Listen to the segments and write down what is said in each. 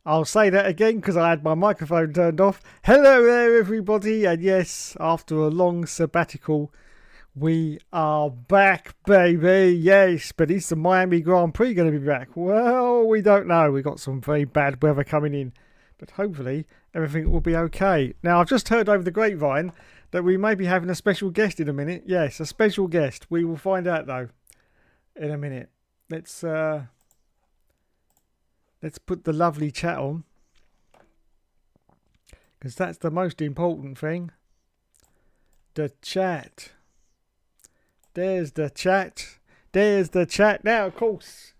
I'll say that again because I had my microphone turned off. Hello there, everybody. And yes, after a long sabbatical, we are back, baby. Yes, but is the Miami Grand Prix going to be back? Well, we don't know. We got some very bad weather coming in. But hopefully, everything will be okay. Now, I've just heard over the grapevine that we may be having a special guest in a minute. Yes, a special guest. We will find out, though, in a minute. Let's put the lovely chat on, because that's the most important thing. The chat. There's the chat. There's the chat. Now, of course,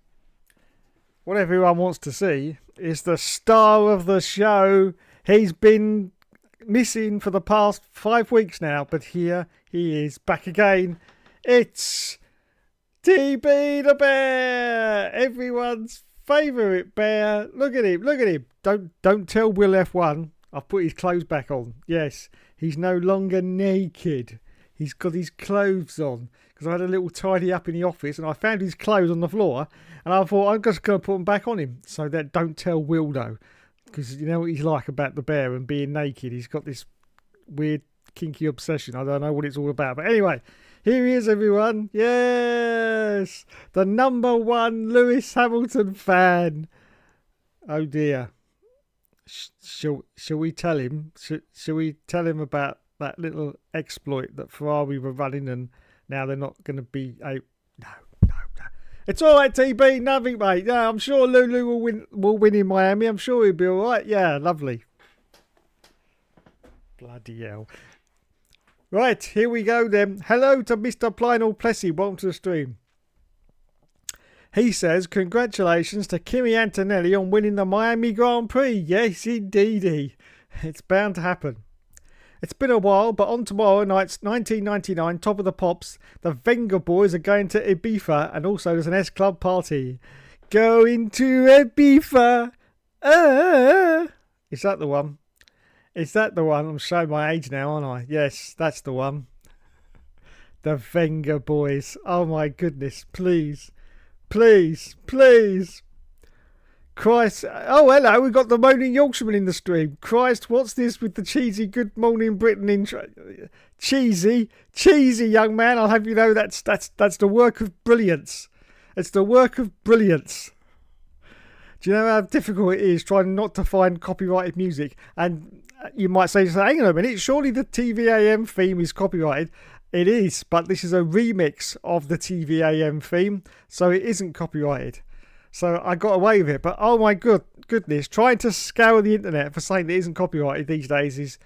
what everyone wants to see is the star of the show. He's been missing for the past 5 weeks now, but here he is back again. It's TB the Bear, everyone's favourite bear. Look at him, look at him. Don't tell Will F1 I've put his clothes back on. Yes, he's no longer naked. He's got his clothes on. Because I had a little tidy up in the office and I found his clothes on the floor. And I thought, I'm just going to put them back on him. So that don't tell Will, though. Because you know what he's like about the bear and being naked. He's got this weird kinky obsession. I don't know what it's all about. But anyway, here he is, everyone. Yes! The #1 Lewis Hamilton fan. Oh, dear. Shall we tell him? Shall we tell him about that little exploit that Ferrari were running and now they're not going to be a... No. It's all right, TB. Nothing, mate. Yeah, I'm sure Lulu will win in Miami. I'm sure he'll be all right. Yeah, lovely. Bloody hell. Right, here we go then. Hello to Mr. Lionel Plessy. Welcome to the stream. He says, congratulations to Kimi Antonelli on winning the Miami Grand Prix. Yes, indeedy. It's bound to happen. It's been a while, but on tomorrow night's 1999 Top of the Pops, the Venga boys are going to Ibiza, and also there's an S-Club party. Going to Ibiza. Is that the one? Is that the one? I'm showing my age now, aren't I? Yes, that's the one. The Venga boys. Oh my goodness. Please. Christ. Oh, hello. We've got the Moaning Yorkshireman in the stream. Christ, what's this with the cheesy Good Morning Britain intro? Cheesy, young man. I'll have you know that's the work of brilliance. It's the work of brilliance. Do you know how difficult it is trying not to find copyrighted music? And you might say, hang on a minute, surely the TVAM theme is copyrighted. It is, but this is a remix of the TVAM theme, so it isn't copyrighted. So I got away with it. But oh my goodness, trying to scour the internet for something that isn't copyrighted these days is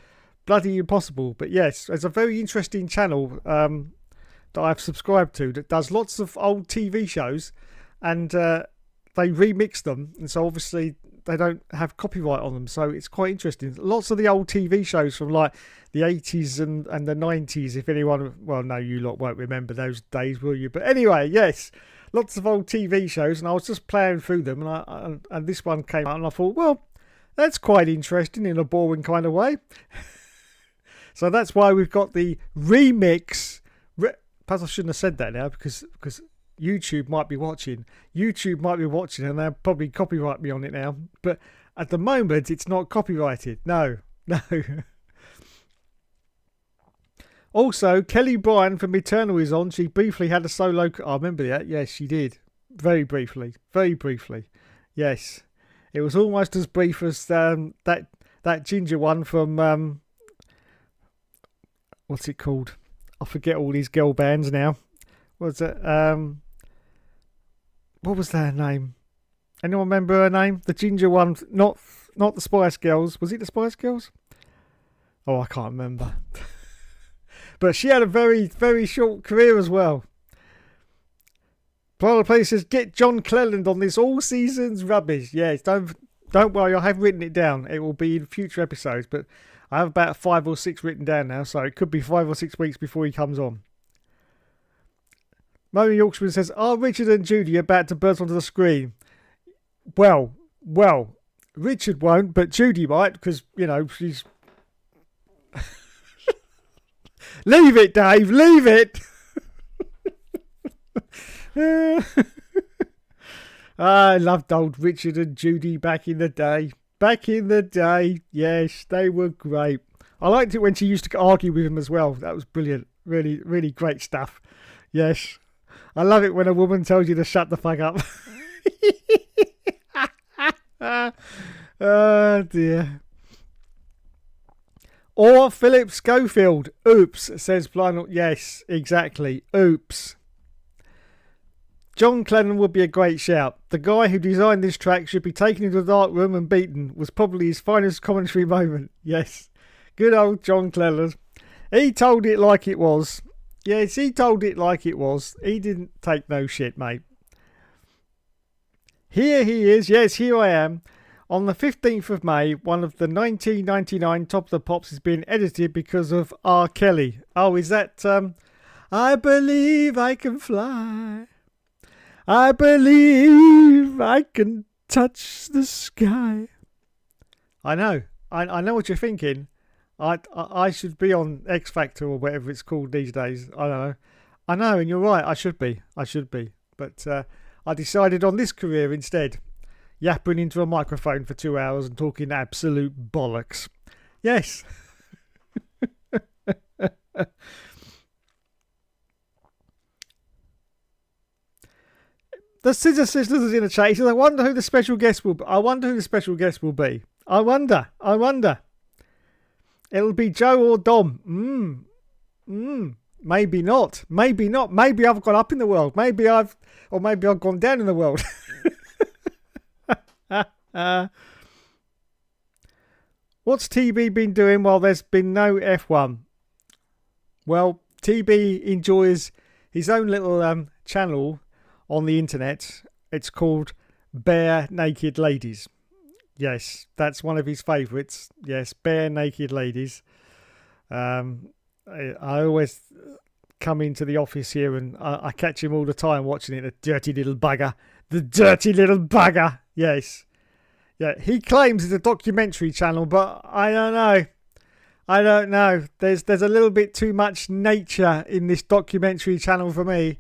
bloody impossible. But yes, there's a very interesting channel that I've subscribed to that does lots of old TV shows, and they remix them, and so obviously they don't have copyright on them, so it's quite interesting. Lots of the old TV shows from like the 80s and the 90s, if anyone, well, no, you lot won't remember those days, will you? But anyway, yes, lots of old TV shows, and I was just playing through them, and this one came out, and I thought, well, that's quite interesting in a boring kind of way. So that's why we've got the remix. Perhaps I shouldn't have said that now, because YouTube might be watching. And they'll probably copyright me on it now. But at the moment, it's not copyrighted. No. Also, Kelly Bryan from Eternal is on. She briefly had a solo... I remember that. Yes, she did. Very briefly. Yes. It was almost as brief as that ginger one from... what's it called? I forget all these girl bands now. What's it? What was their name? Anyone remember her name? The ginger one, not the Spice Girls. Was it the Spice Girls? Oh, I can't remember. But she had a very, very short career as well. Private Place says, get John Cleland on this all seasons rubbish. Yes, don't worry, I have written it down. It will be in future episodes, but I have about 5 or 6 written down now, so it could be 5 or 6 weeks before he comes on. Moaning Yorkshireman says, are Richard and Judy about to burst onto the screen? Well, Richard won't, but Judy might, because, you know, she's... Leave it, Dave, leave it! I loved old Richard and Judy back in the day. Back in the day, yes, they were great. I liked it when she used to argue with him as well. That was brilliant. Really, really great stuff. Yes. I love it when a woman tells you to shut the fuck up. Oh, dear. Or Philip Schofield. Oops, says Blind. Yes, exactly. Oops. John Lennon would be a great shout. The guy who designed this track should be taken into the dark room and beaten. Was probably his finest commentary moment. Yes. Good old John Lennon. He told it like it was. Yes, he told it like it was. He didn't take no shit, mate. Here he is. Yes, here I am. On the 15th of May, one of the 1999 Top of the Pops is being edited because of R. Kelly. Oh, is that... I believe I can fly. I believe I can touch the sky. I know. I know what you're thinking. I should be on X Factor or whatever it's called these days. I don't know. I know, and you're right. I should be. But I decided on this career instead. Yapping into a microphone for 2 hours and talking absolute bollocks. Yes. The Scissor Sisters is in the chat. He says, I wonder who the special guest will be. I wonder. It'll be Joe or Dom. Maybe not. Maybe I've gone up in the world. Maybe I've gone down in the world. What's TB been doing while there's been no F1? Well, TB enjoys his own little channel on the internet. It's called Bare Naked Ladies. Yes, that's one of his favourites. Yes, Bare Naked Ladies. I always come into the office here and I catch him all the time watching it. The dirty little bugger. Yes. Yeah, he claims it's a documentary channel, but I don't know. There's a little bit too much nature in this documentary channel for me.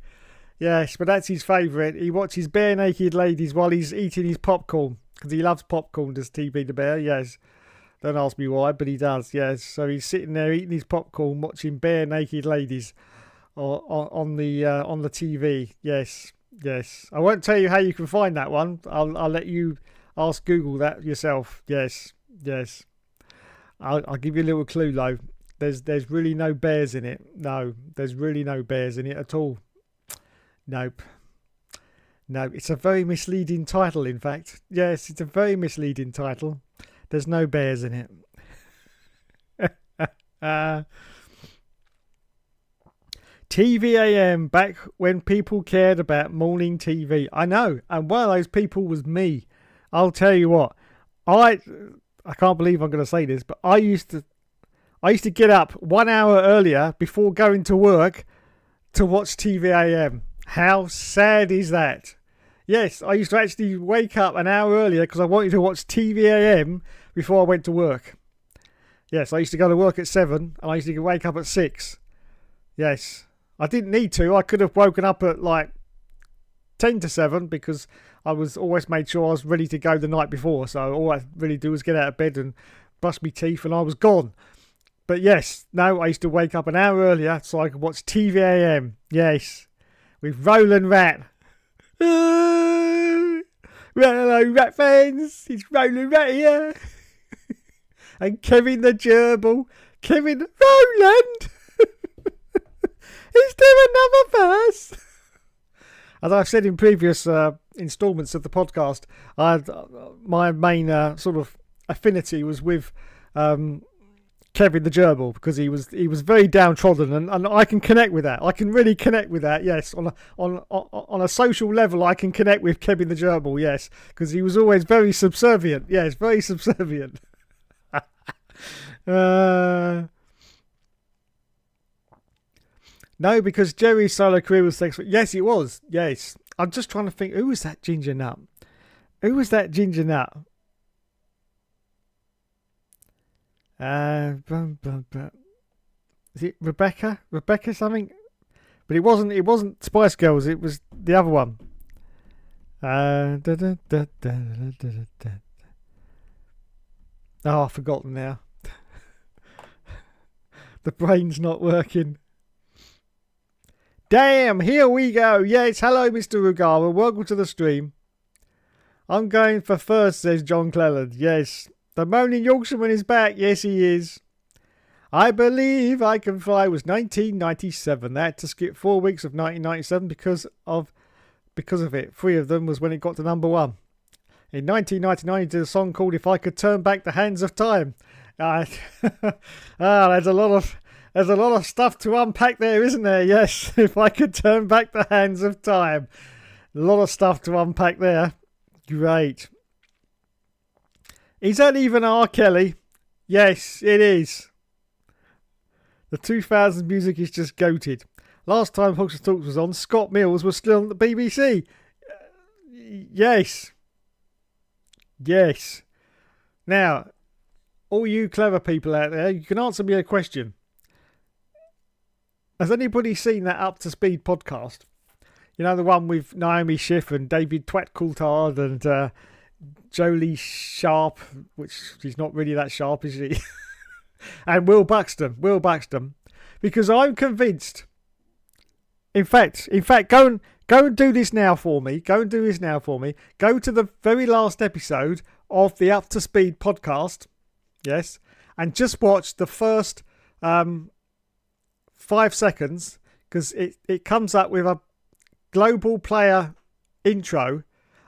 Yes, but that's his favourite. He watches Bare Naked Ladies while he's eating his popcorn. Because he loves popcorn, does TB the Bear? Yes. Don't ask me why, but he does, yes. So he's sitting there eating his popcorn, watching Bare Naked Ladies on the TV. Yes. I won't tell you how you can find that one. I'll let you ask Google that yourself. Yes. I'll give you a little clue though. There's really no bears in it. No, there's really no bears in it at all. Nope. No, it's a very misleading title, in fact. Yes, it's a very misleading title. There's no bears in it. TVAM, back when people cared about morning TV. I know, and one of those people was me. I'll tell you what. I can't believe I'm going to say this, but I used to get up 1 hour earlier before going to work to watch TVAM. How sad is that? Yes, I used to actually wake up an hour earlier because I wanted to watch TVAM before I went to work. Yes, I used to go to work at 7 and I used to wake up at 6. Yes, I didn't need to. I could have woken up at like 10 to 7 because I was always made sure I was ready to go the night before. So all I really do was get out of bed and brush my teeth and I was gone. But yes, no, I used to wake up an hour earlier so I could watch TVAM. Yes, with Roland Rat. Well, hello, Rat fans. It's Roland Rat here. And Kevin the Gerbil. Kevin. Roland! Is there another verse? As I've said in previous instalments of the podcast, my main sort of affinity was with Kevin the Gerbil because he was very downtrodden and I can connect with that. I can really connect with that. Yes, on a social level, I can connect with Kevin the Gerbil. Yes, because he was always very subservient. Yes, very subservient. No, because Jerry's solo career was sexual. Yes, it was. Yes, I'm just trying to think. Who was that ginger nut? Is it Rebecca? Rebecca something? But it wasn't Spice Girls, it was the other one. Oh, I've forgotten now. The brain's not working. Damn, here we go. Yes, hello, Mr. Rugawa. Welcome to the stream. I'm going for first, says John Cleland. Yes. The Moaning Yorkshireman is back. Yes, he is. I Believe I Can Fly was 1997. They had to skip 4 weeks of 1997 because of it. 3 of them was when it got to number 1. In 1999, he did a song called If I Could Turn Back the Hands of Time. There's a lot of stuff to unpack there, isn't there? Yes, if I could turn back the hands of time. A lot of stuff to unpack there. Great. Is that even R. Kelly? Yes, it is. The 2000s music is just goated. Last time Hookster Talks was on, Scott Mills was still on the BBC. Yes. Yes. Now, all you clever people out there, you can answer me a question. Has anybody seen that Up to Speed podcast? You know, the one with Naomi Schiff and David Twat Coulthard and Jolie Sharp, which she's not really that sharp, is she? And Will Buxton. Because I'm convinced. In fact, go and do this now for me. Go to the very last episode of the Up to Speed podcast. Yes. And just watch the first 5 seconds, because it comes up with a global player intro.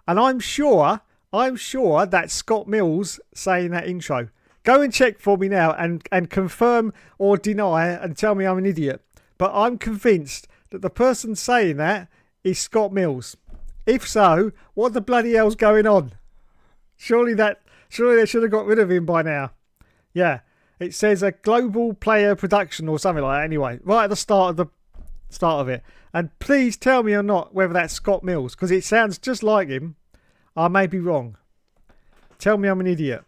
And I'm sure that's Scott Mills saying that intro. Go and check for me now and confirm or deny and tell me I'm an idiot. But I'm convinced that the person saying that is Scott Mills. If so, what the bloody hell's going on? Surely they should have got rid of him by now. Yeah, it says a global player production or something like that. Anyway, right at the start of it. And please tell me or not whether that's Scott Mills, because it sounds just like him. I may be wrong. Tell me I'm an idiot.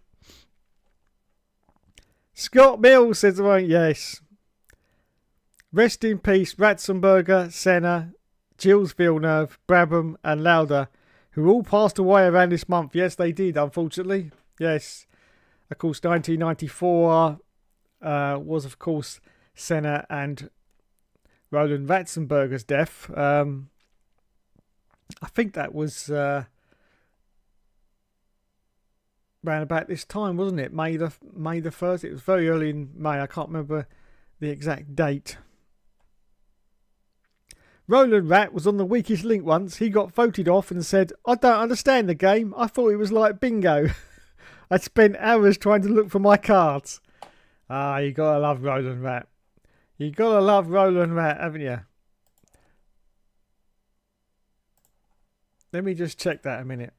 Scott Mills says, well, yes. Rest in peace, Ratzenberger, Senna, Gilles Villeneuve, Brabham and Lauda, who all passed away around this month. Yes, they did, unfortunately. Yes. Of course, 1994 was, of course, Senna and Roland Ratzenberger's death. I think that was around about this time, wasn't it? May the 1st. It was very early in May. I can't remember the exact date. Roland Rat was on the Weakest Link once. He got voted off and said, I don't understand the game. I thought it was like bingo. I spent hours trying to look for my cards. You gotta love Roland Rat. You gotta love Roland Rat, haven't you? Let me just check that a minute.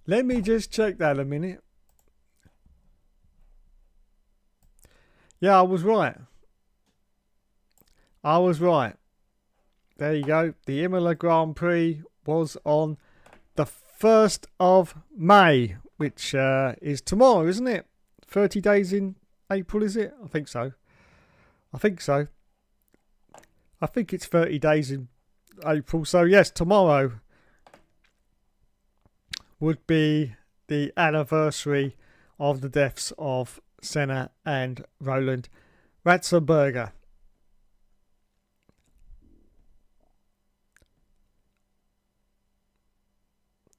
Let me just check that a minute. Yeah, I was right. There you go. The Imola Grand Prix was on the 1st of May, which is tomorrow, isn't it? 30 days in April, is it? I think so. I think it's 30 days in April. So, yes, tomorrow would be the anniversary of the deaths of Senna and Roland Ratzenberger.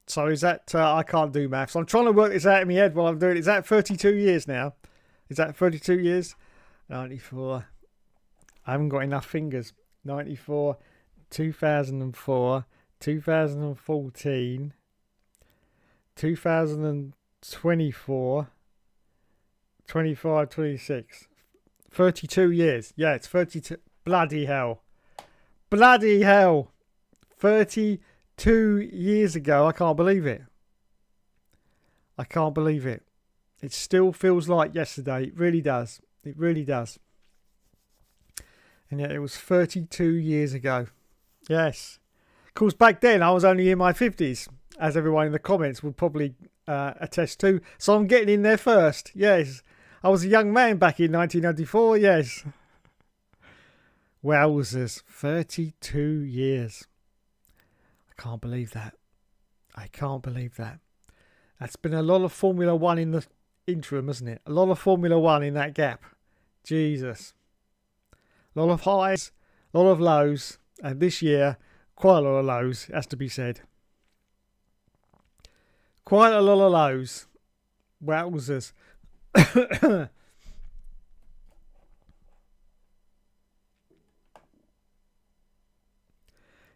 So is that, I can't do maths. I'm trying to work this out in my head while I'm doing it. Is that 32 years now? Is that 32 years? 94. I haven't got enough fingers. 94, 2004, 2014, 2024, 25, 26. 32 years. Yeah, it's 32. Bloody hell. 32 years ago. I can't believe it. It still feels like yesterday. It really does. And yet it was 32 years ago. Yes. Of course, back then I was only in my 50s, as everyone in the comments would probably attest to. So I'm getting in there first. Yes. I was a young man back in 1994, yes. Wowzers, 32 years. I can't believe that. I can't believe that. That's been a lot of Formula One in the interim, hasn't it? A lot of Formula One in that gap. Jesus. A lot of highs, a lot of lows, and this year, quite a lot of lows, has to be said. Quite a lot of lows. Wowzers.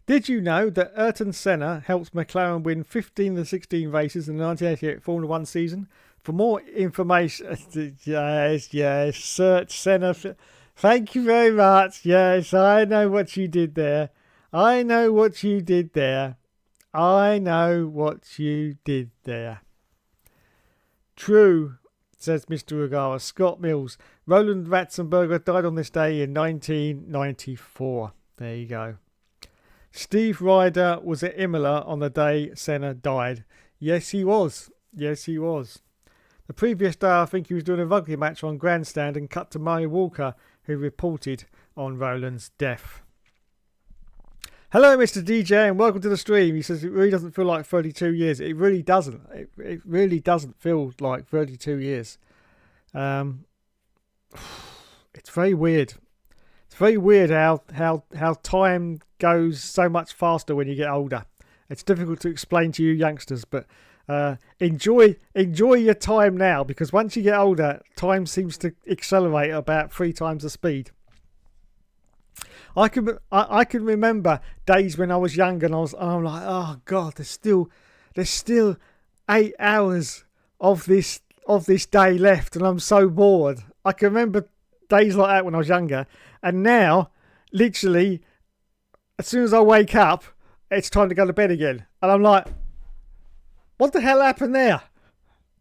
Did you know that Ayrton Senna helped McLaren win 15 of the 16 races in the 1988 Formula One season? For more information, yes, search Senna. Thank you very much. Yes, I know what you did there. I know what you did there. I know what you did there. True, says Mr. O'Gara. Scott Mills. Roland Ratzenberger died on this day in 1994. There you go. Steve Ryder was at Imola on the day Senna died. Yes, he was. Yes, he was. The previous day, I think he was doing a rugby match on grandstand and cut to Murray Walker, who reported on Roland's death. Hello, Mr. DJ, and welcome to the stream. He says it really doesn't feel like 32 years. It really doesn't. It really doesn't feel like 32 years. It's very weird. It's very weird how time goes so much faster when you get older. It's difficult to explain to you youngsters, but enjoy your time now, because once you get older, time seems to accelerate at about 3 times the speed. I can remember days when I was younger and I'm like, oh God, there's still 8 hours of this day left, and I'm so bored. I can remember days like that when I was younger, and now, literally, as soon as I wake up, it's time to go to bed again, and I'm like, what the hell happened there?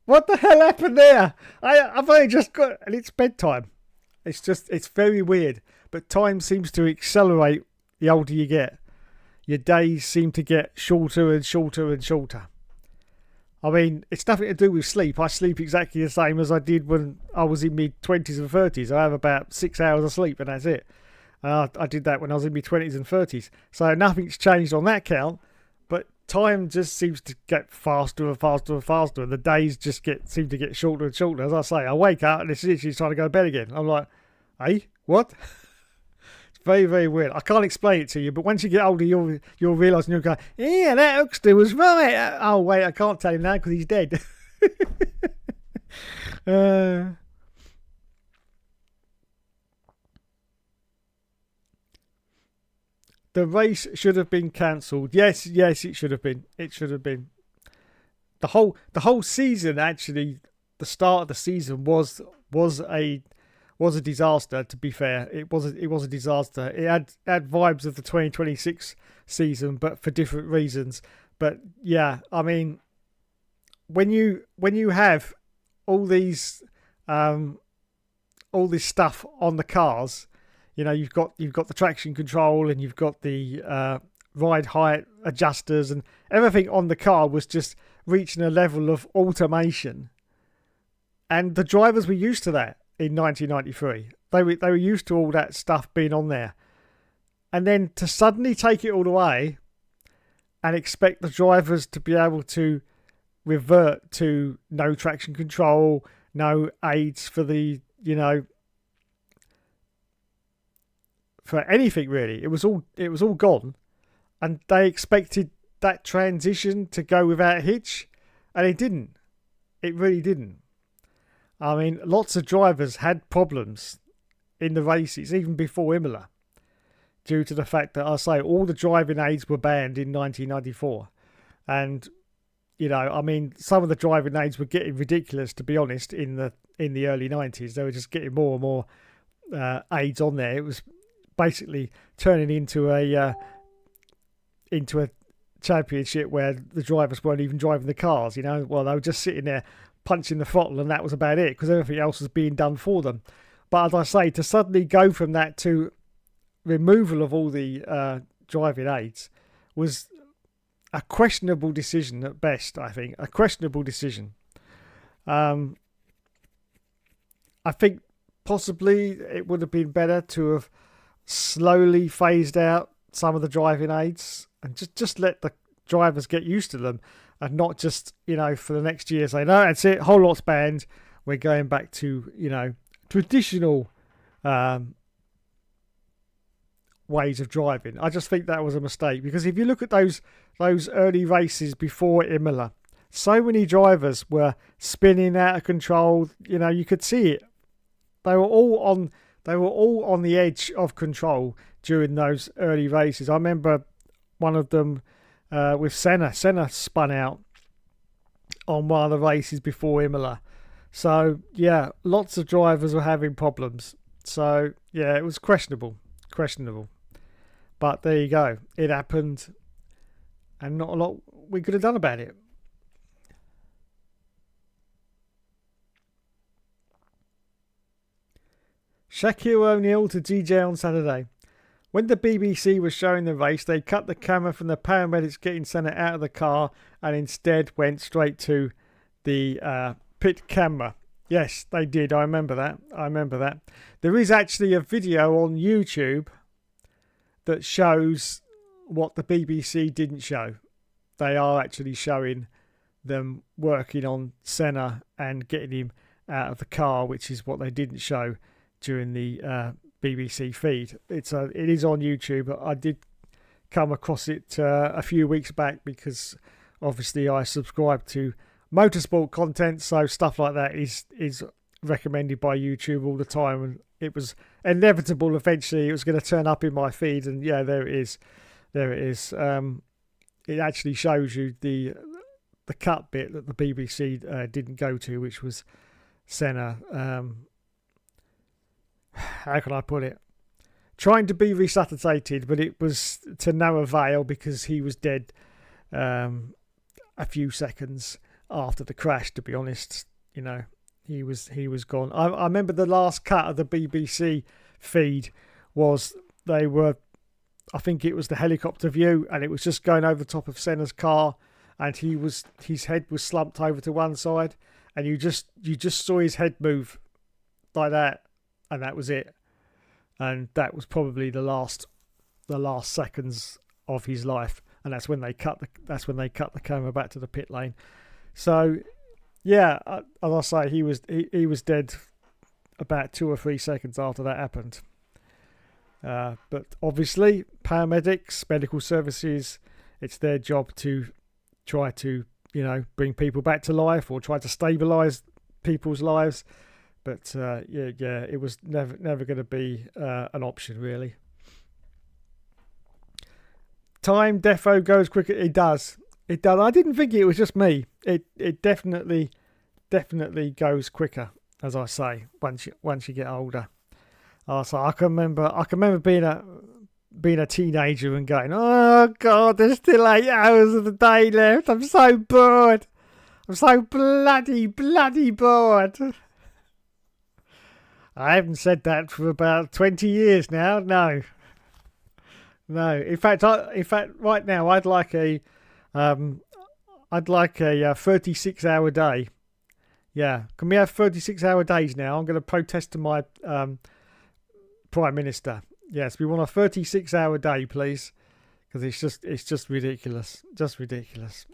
What the hell happened there? I've only just got, and it's bedtime. It's very weird. But time seems to accelerate the older you get. Your days seem to get shorter and shorter and shorter. I mean, it's nothing to do with sleep. I sleep exactly the same as I did when I was in my 20s and 30s. I have about 6 hours of sleep and that's it. I did that when I was in my 20s and 30s. So nothing's changed on that count. But time just seems to get faster and faster and faster. And the days just seem to get shorter and shorter. As I say, I wake up and it's literally trying to go to bed again. I'm like, hey, what? Very, very weird. I can't explain it to you, but once you get older, you'll realise and you'll go, yeah, that Hookster was right. Oh, wait, I can't tell him now because he's dead. The race should have been cancelled. Yes, it should have been. It should have been. The whole season, actually, the start of the season was a disaster. To be fair, it was a disaster. It had vibes of the 2026 season, but for different reasons. But yeah, I mean, when you have all this stuff on the cars, you know, you've got the traction control and you've got the ride height adjusters, and everything on the car was just reaching a level of automation, and the drivers were used to that. In 1993, they were used to all that stuff being on there, and then to suddenly take it all away and expect the drivers to be able to revert to no traction control, no aids for the, you know, for anything really. It was all gone, and they expected that transition to go without a hitch, and it didn't. It really didn't. I mean, lots of drivers had problems in the races, even before Imola, due to the fact that, I say, all the driving aids were banned in 1994. And, you know, I mean, some of the driving aids were getting ridiculous, to be honest, in the early 90s. They were just getting more and more aids on there. It was basically turning into a championship where the drivers weren't even driving the cars, you know. Well, they were just sitting there punching the throttle, and that was about it, because everything else was being done for them. But as I say, to suddenly go from that to removal of all the driving aids was a questionable decision at best. I think a questionable decision. I I think possibly it would have been better to have slowly phased out some of the driving aids and just let the drivers get used to them, and not just, for the next year say, no, that's it, whole lot's banned, we're going back to, traditional ways of driving. I just think that was a mistake, because if you look at those early races before Imola, so many drivers were spinning out of control. You could see it. They were all on the edge of control during those early races. I remember one of them with Senna. Senna spun out on one of the races before Imola. So, yeah, lots of drivers were having problems. So, yeah, it was questionable. But there you go. It happened, and not a lot we could have done about it. Shaquille O'Neal to DJ on Saturday. When the BBC was showing the race, they cut the camera from the paramedics getting Senna out of the car and instead went straight to the pit camera. Yes, they did. I remember that. There is actually a video on YouTube that shows what the BBC didn't show. They are actually showing them working on Senna and getting him out of the car, which is what they didn't show during the BBC feed. It is on YouTube. I did come across it a few weeks back, because obviously I subscribe to motorsport content, so stuff like that is recommended by YouTube all the time, and it was inevitable eventually it was going to turn up in my feed, and yeah, there it is. It actually shows you the cut bit that the BBC didn't go to, which was Senna, how can I put it, trying to be resuscitated, but it was to no avail, because he was dead a few seconds after the crash, to be honest. He was gone. I remember the last cut of the BBC feed was I think it was the helicopter view, and it was just going over the top of Senna's car, and his head was slumped over to one side, and you just saw his head move like that, and that was it. And that was probably the last seconds of his life, and that's when they cut the camera back to the pit lane. So yeah, as I say, he was dead about 2 or 3 seconds after that happened. But obviously, paramedics, medical services, it's their job to try to bring people back to life, or try to stabilise people's lives. But yeah, it was never going to be an option, really. Time defo goes quicker. It does. I didn't think it was just me. It definitely goes quicker, as I say, once you get older. So I can remember being a teenager and going, oh God, there's still 8 hours of the day left. I'm so bored. I'm so bloody bored. I haven't said that for about 20 years now. No. In fact, right now I'd like a 36-hour day. Yeah, can we have 36-hour days now? I'm going to protest to my Prime Minister. Yes, we want a 36-hour day, please, because it's just ridiculous. Just ridiculous.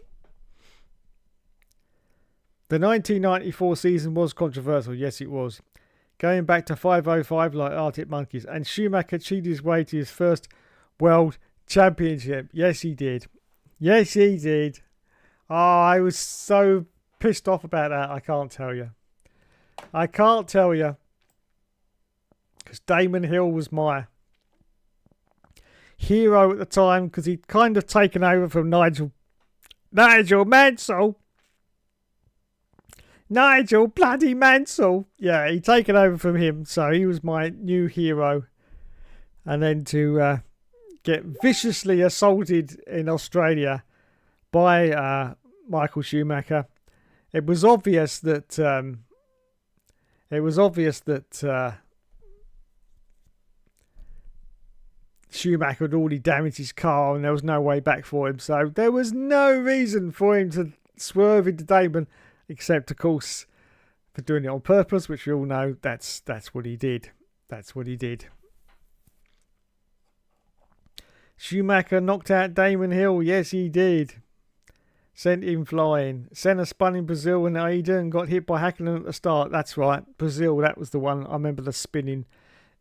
The 1994 season was controversial. Yes, it was. Going back to 505 like Arctic Monkeys, and Schumacher cheated his way to his first World Championship. Yes, he did. Oh, I was so pissed off about that. I can't tell you. Because Damon Hill was my hero at the time, because he'd kind of taken over from Nigel Mansell. Nigel bloody Mansell. Yeah, he'd taken over from him, so he was my new hero. And then to get viciously assaulted in Australia by Michael Schumacher, it was obvious that Schumacher had already damaged his car and there was no way back for him. So there was no reason for him to swerve into Damon, except, of course, for doing it on purpose, which we all know that's what he did. That's what he did. Schumacher knocked out Damon Hill. Yes, he did. Sent him flying. Senna spun in Brazil and Aida and got hit by Hakkinen at the start. That's right. Brazil, that was the one. I remember the spinning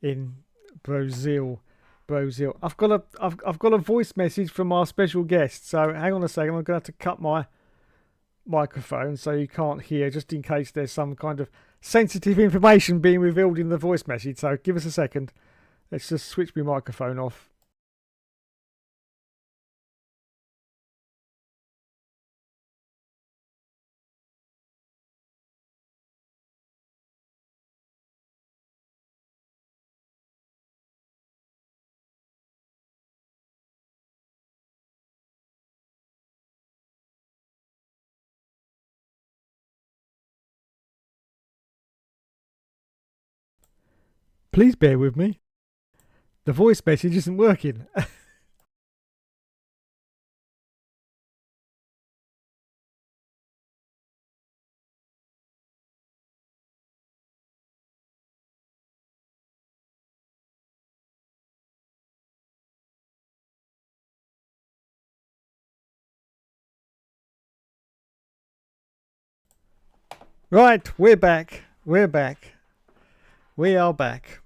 in Brazil. I've got a voice message from our special guest. So hang on a second. I'm going to have to cut my microphone so you can't hear, just in case there's some kind of sensitive information being revealed in the voice message. So give us a second. Let's just switch my microphone off. Please bear with me. The voice message isn't working. Right, we're back. We are back.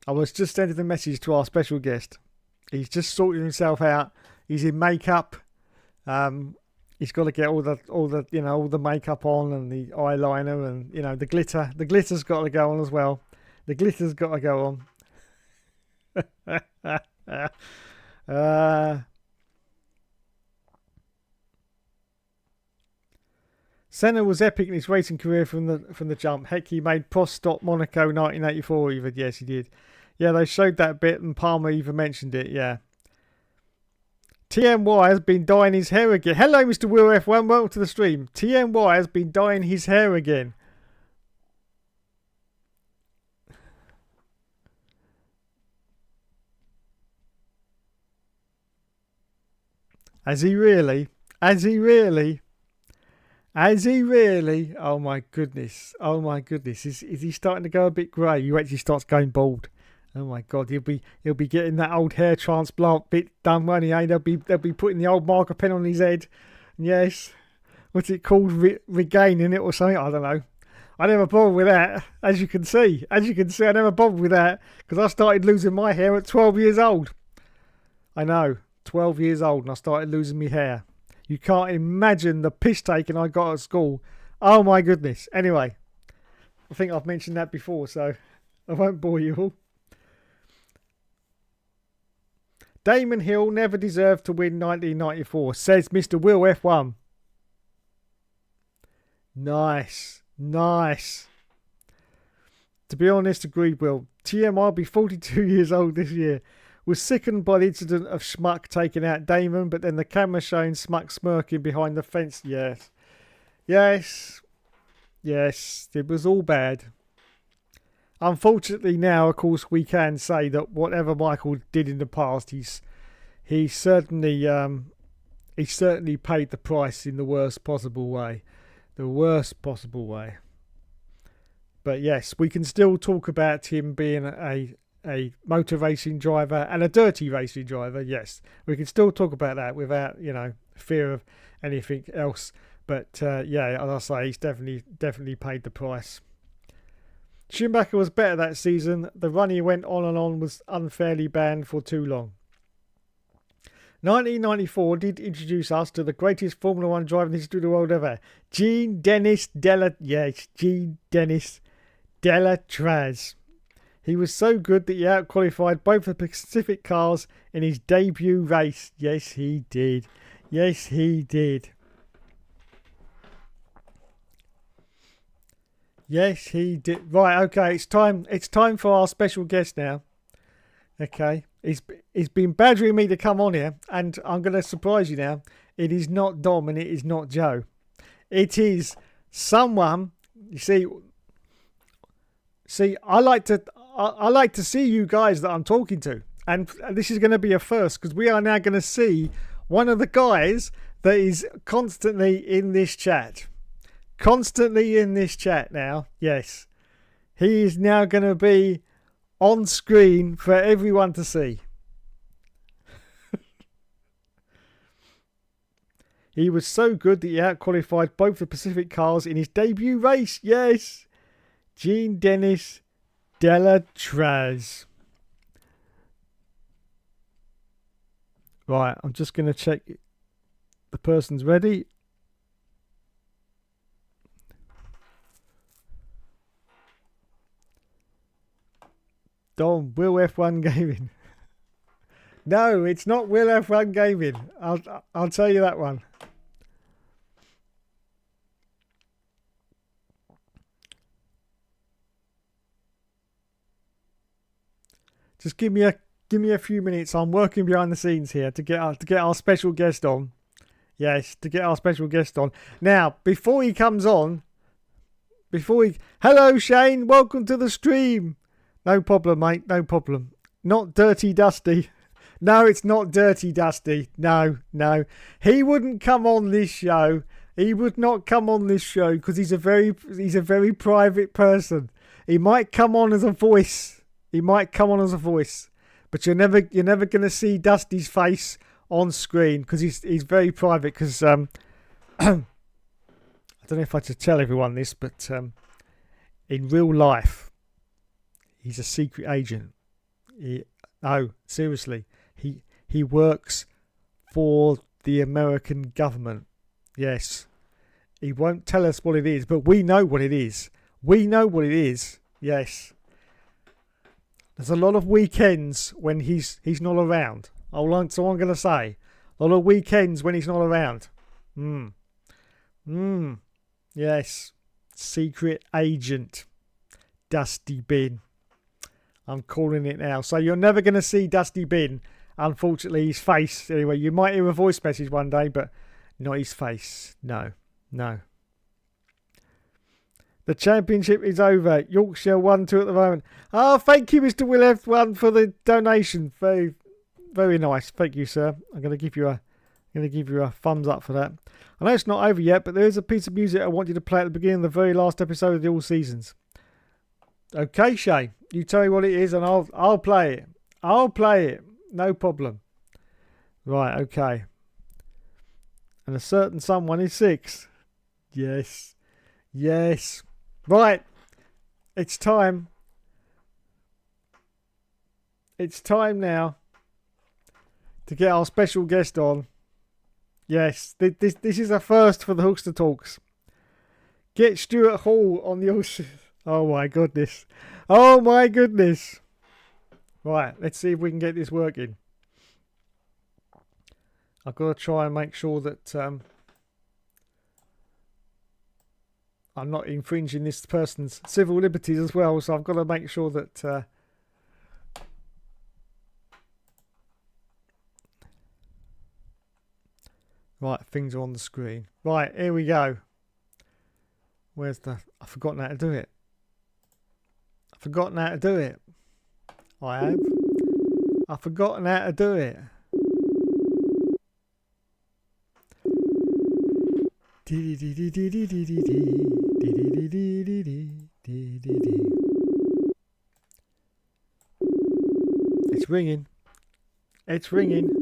I was just sending the message to our special guest. He's just sorting himself out. He's in makeup. He's got to get all the makeup on and the eyeliner and the glitter. The glitter's got to go on as well. The glitter's got to go on. Senna was epic in his racing career from the jump. Heck, he made Prost stop Monaco 1984 even. Yes, he did. Yeah, they showed that bit and Palmer even mentioned it, yeah. TMY has been dyeing his hair again. Hello, Mr. Will F1. Welcome to the stream. TMY has been dyeing his hair again. Has he really? Has he really? Has he really? Oh my goodness. Oh my goodness. Is he starting to go a bit grey? He actually starts going bald. Oh my God, he'll be getting that old hair transplant bit done, won't he? They'll be putting the old marker pen on his head. Yes. What's it called? Regaining it or something? I don't know. I never bothered with that, as you can see. I never bothered with that because I started losing my hair at 12 years old. I know, 12 years old and I started losing my hair. You can't imagine the piss taking I got at school. Oh my goodness. Anyway, I think I've mentioned that before, so I won't bore you all. Damon Hill never deserved to win 1994, says Mr. Will F1. Nice. To be honest, agreed, Will. TM, I'll be 42 years old this year. Was sickened by the incident of Schmuck taking out Damon, but then the camera showing Schmuck smirking behind the fence. Yes, it was all bad. Unfortunately now, of course, we can say that whatever Michael did in the past, he certainly paid the price in the worst possible way. But yes, we can still talk about him being a motor racing driver and a dirty racing driver. Yes, we can still talk about that without fear of anything else. But yeah, as I say, he's definitely paid the price. Schumacher was better that season. The run he went on and on was unfairly banned for too long. 1994 did introduce us to the greatest Formula 1 driver in the history of the world ever. Jean-Denis Delatraz. He was so good that he outqualified both the Pacific cars in his debut race. Yes, he did. Right, okay, it's time for our special guest now. Okay. He's been badgering me to come on here, and I'm going to surprise you now. It is not Dom and it is not Joe. It is someone. You see, I like to see you guys that I'm talking to, and this is going to be a first because we are now going to see one of the guys that is constantly in this chat. constantly in this chat now. Yes. He is now going to be on screen for everyone to see. He was so good that he outqualified both the Pacific cars in his debut race. Yes. Jean Dennis Delatraz. Right, I'm just going to check the person's ready. Don, Will F1 Gaming. No, it's not Will F1 Gaming. I'll tell you that one. Just give me a few minutes. I'm working behind the scenes here to get our special guest on. Yes, to get our special guest on. Now, before he comes on, hello Shane, welcome to the stream. No problem, mate, no problem. Not Dirty Dusty. No, it's not Dirty Dusty. No. He wouldn't come on this show. He would not come on this show because he's a very private person. He might come on as a voice. But you're never going to see Dusty's face on screen because he's very private. Because I don't know if I should tell everyone this, but in real life, he's a secret agent. No, seriously, he works for the American government. Yes, he won't tell us what it is, but we know what it is. Yes. There's a lot of weekends when he's not around. So I'm going to say. A lot of weekends when he's not around. Yes. Secret agent. Dusty Bin. I'm calling it now. So you're never going to see Dusty Bin. Unfortunately, his face. Anyway, you might hear a voice message one day, but not his face. No. The championship is over. Yorkshire 1-2 at the moment. Oh, thank you, Mr. Will F1, for the donation. Very, very nice. Thank you, sir. I'm going to give you a thumbs up for that. I know it's not over yet, but there is a piece of music I want you to play at the beginning of the very last episode of the All Seasons. Okay, Shane. You tell me what it is, and I'll play it. No problem. Right. Okay. And a certain someone is 6. Yes. Right, it's time. It's time now to get our special guest on. Yes, this is a first for the Hookster Talks. Get Stuart Hall on the... Oh my goodness. Right, let's see if we can get this working. I've got to try and make sure that... I'm not infringing this person's civil liberties as well, so I've got to make sure that right, things are on the screen. Right, here we go. Where's the... I've forgotten how to do it. I've forgotten how to do it. It's ringing.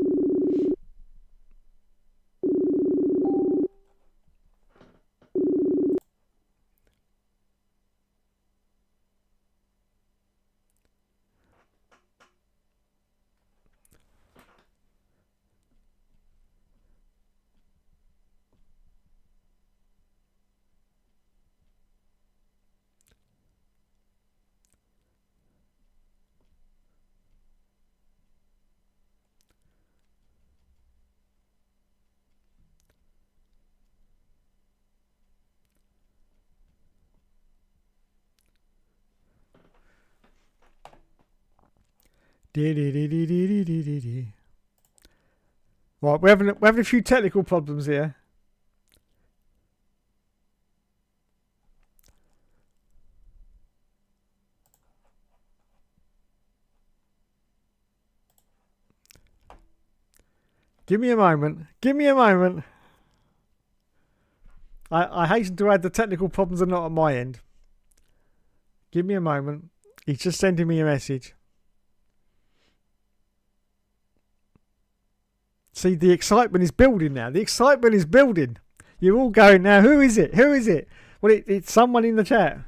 Right, we're having a few technical problems here. Give me a moment. I hasten to add the technical problems are not at my end. Give me a moment. He's just sending me a message. See, the excitement is building now. The excitement is building. You're all going now, who is it? Who is it? Well, it's someone in the chat.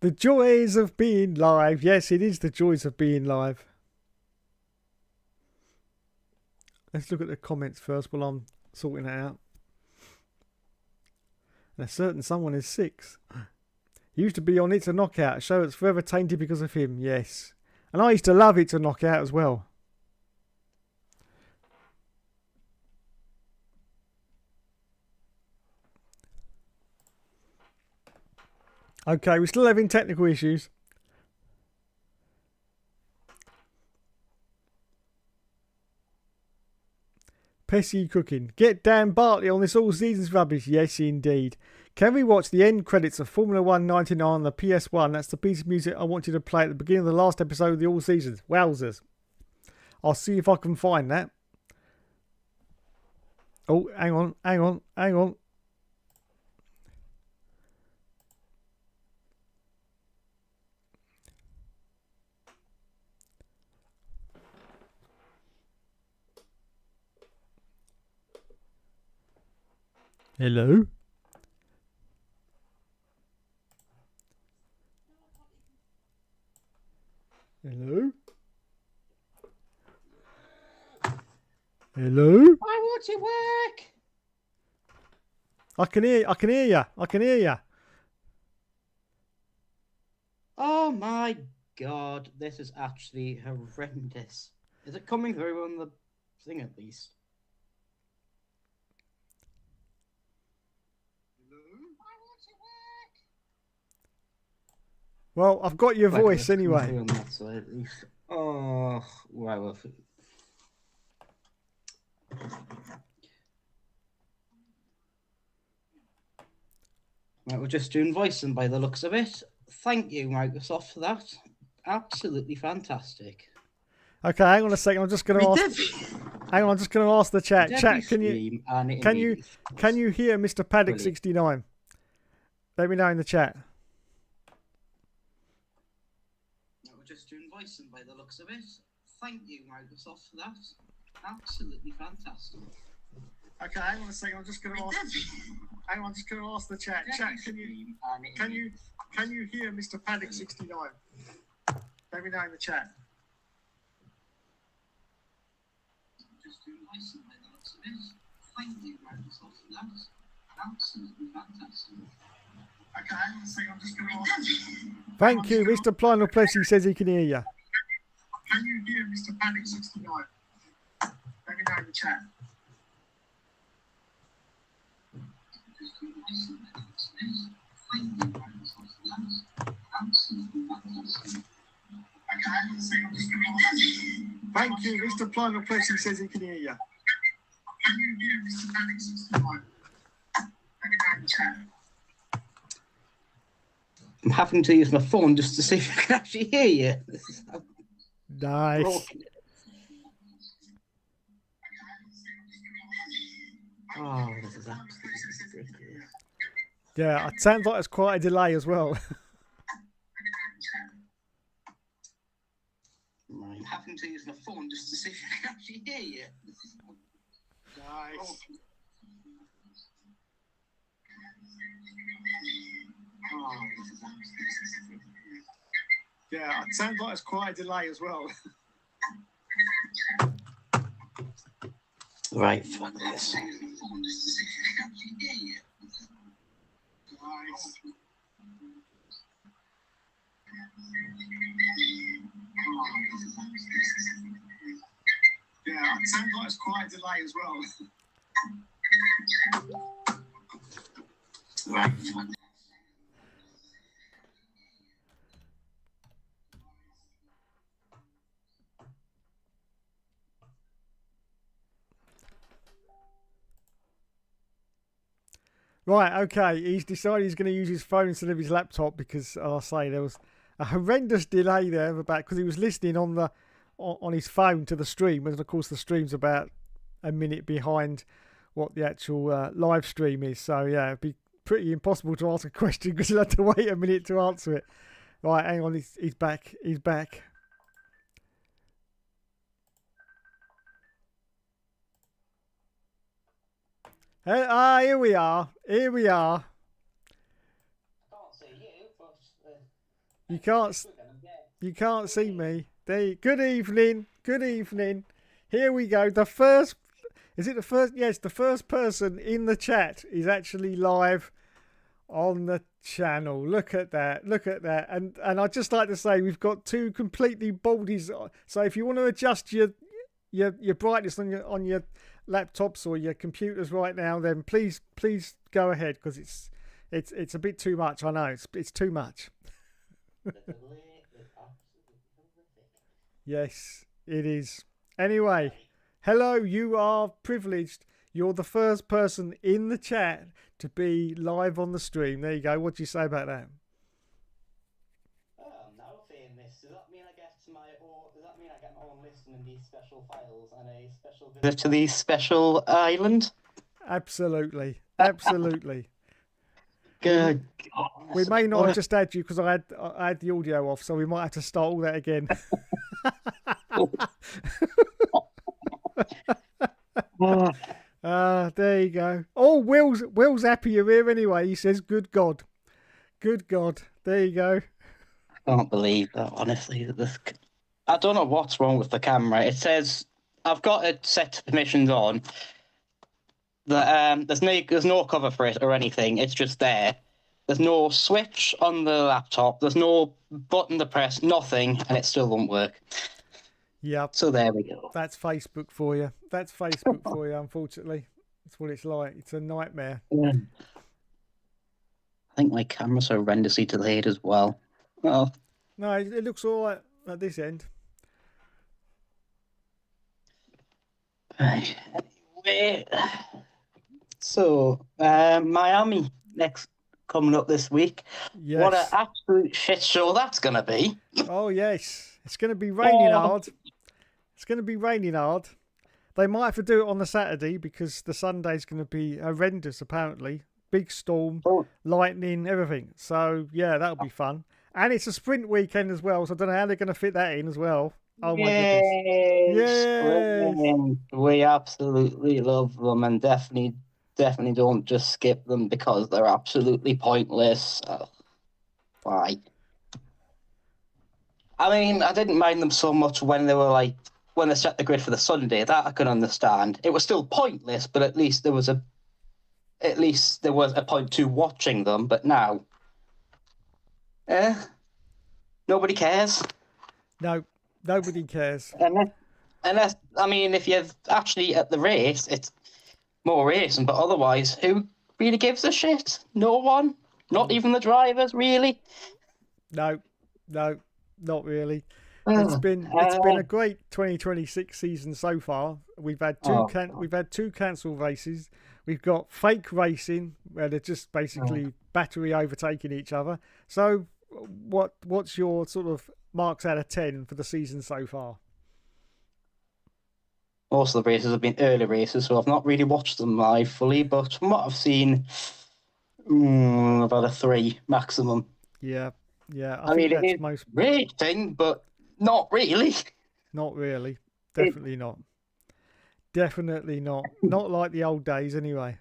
The joys of being live. Yes, it is the joys of being live. Let's look at the comments first while I'm sorting it out. And a certain someone is 6. He used to be on It's a Knockout, a show that's forever tainted because of him. Yes. And I used to love It's a Knockout as well. Okay, we're still having technical issues. Pessy cooking. Get Dan Bartley on this all seasons rubbish. Yes, indeed. Can we watch the end credits of Formula 1 99 on the PS1? That's the piece of music I want you to play at the beginning of the last episode of the all seasons. Wowzers. I'll see if I can find that. Oh, hang on. Hello? Hello? Hello? Why won't it work? I can hear you. Oh my god, this is actually horrendous. Is it coming through on the thing at least? Well, I've got your voice anyway. On that side at least. Oh, wow. Right, we're just doing voicing by the looks of it. Thank you, Microsoft, for that. Absolutely fantastic. Okay, hang on a second. I'm just going to ask. Hang on, I'm just going to ask the chat. Chat, can you hear Mr. Paddock 69? Let me know in the chat. We're just doing voicing by the looks of it. Thank you, Microsoft, for that. Absolutely fantastic. Okay, hang on a second. I'm just going to ask the chat. Chat, can you hear Mr. Paddock 69? Let me know in the chat. Just doing voicing by the looks of it. Thank you, Microsoft, for that. Absolutely fantastic. Okay, hang on a second. I'm just going to ask. Thank you, Mr. Plano Plessy says he can hear you. Can you hear Mr. Paddock 69? Let me know in the chat. Thank you, Mr. Plano Plessy says he can hear you. Can you hear Mr. Paddock 69? Let me know in the chat. I'm having to use my phone just to see if I can actually hear you. Nice. Oh, this is absolutely ridiculous. Yeah, it sounds like there's quite a delay as well. I'm having to use my phone just to see if I can actually hear you. Nice. Oh, Yeah, it sounds like it's quite a delay as well. Right, fuck this. Yeah, it sounds like it's quite a delay as well. Right, fuck. Right, okay. He's decided he's going to use his phone instead of his laptop because, as I say, there was a horrendous delay there about because he was listening on his phone to the stream, and of course the stream's about a minute behind what the actual live stream is. So yeah, it'd be pretty impossible to ask a question because he'll have to wait a minute to answer it. Right, hang on, he's back. He's back. Hey, here we are. Here we are. I can't see you, but You can't see me. Good evening. Good evening. Here we go. The first. Is it the first? Yes, the first person in the chat is actually live on the channel. Look at that. Look at that. And I'd just like to say we've got two completely baldies. So if you want to adjust your brightness on your laptops or your computers right now, then please go ahead because it's a bit too much. I know it's too much. Yes, it is. Anyway, hello, you are privileged. You're the first person in the chat to be live on the stream. There you go. What do you say about that? I'm now famous. Does that mean I get my own listing in these special files and a special visit to the special island? Absolutely. Absolutely. Good. We may not have just had you because I had the audio off, so we might have to start all that again. There you go. Oh, Will's happy you're here anyway. He says, "Good God, good God." There you go. I can't believe that. Honestly, I don't know what's wrong with the camera. It says I've got it set to permissions on. There's no cover for it or anything. It's just there. There's no switch on the laptop. There's no button to press. Nothing, and it still won't work. Yep. So there we go. That's Facebook for you. That's Facebook for you. Unfortunately, that's what it's like. It's a nightmare. Yeah. I think my camera's horrendously delayed as well. Well, no, it looks all right at this end. Anyway, so Miami next coming up this week. Yes. What an absolute shit show that's gonna be. Oh yes, it's going to be raining hard. It's going to be raining hard. They might have to do it on the Saturday because the Sunday's going to be horrendous. Apparently, big storm, lightning, everything. So yeah, that'll be fun. And it's a sprint weekend as well, so I don't know how they're going to fit that in as well. Oh my goodness! Yes. We absolutely love them, and definitely don't just skip them because they're absolutely pointless. Why? I mean, I didn't mind them so much when they set the grid for the Sunday. That I can understand. It was still pointless, but at least there was a point to watching them. But now, nobody cares. No, nobody cares. Unless, I mean, if you're actually at the race, it's more racing. But otherwise, who really gives a shit? No one. Not even the drivers, really. No, not really. It's been a great 2026 season so far. We've had two cancelled races. We've got fake racing where they're just basically battery overtaking each other. So, what's your sort of marks out of 10 for the season so far? Most of the races have been early races, so I've not really watched them live fully. But from what I've seen, about a 3 maximum. Yeah. I mean, it is racing, but not really. Not really. Definitely not. Definitely not. Not like the old days, anyway.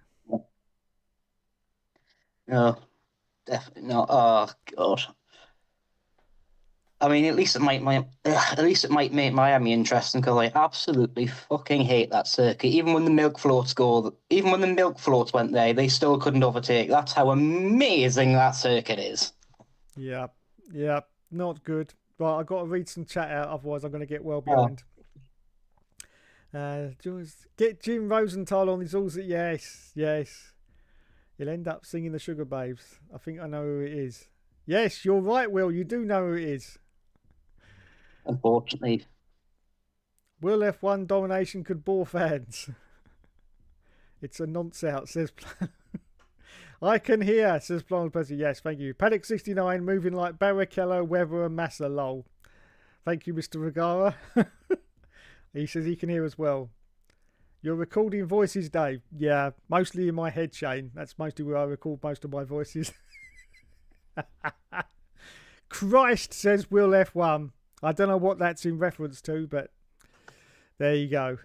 No. definitely not. Oh God. I mean, at least it might make Miami interesting because I absolutely fucking hate that circuit. Even when the even when the milk floats went there, they still couldn't overtake. That's how amazing that circuit is. Yeah, yeah, not good. Right, I've got to read some chat out, otherwise I'm going to get well Oh. behind. Get Jim Rosenthal on his also. Yes, yes. He'll end up singing the Sugar Babes. I think I know who it is. Yes, you're right, Will. You do know who it is. Unfortunately, Will F1 domination could bore fans. It's a nonce out, says. I can hear, says Blonde Person. Yes, thank you. Paddock 69 moving like Barrichello, Weather, and Massa. Lol. Thank you, Mr. Regara. He says he can hear as well. You're recording voices, Dave. Yeah, mostly in my head, Shane. That's mostly where I record most of my voices. Christ, says Will F1. I don't know what that's in reference to, but there you go.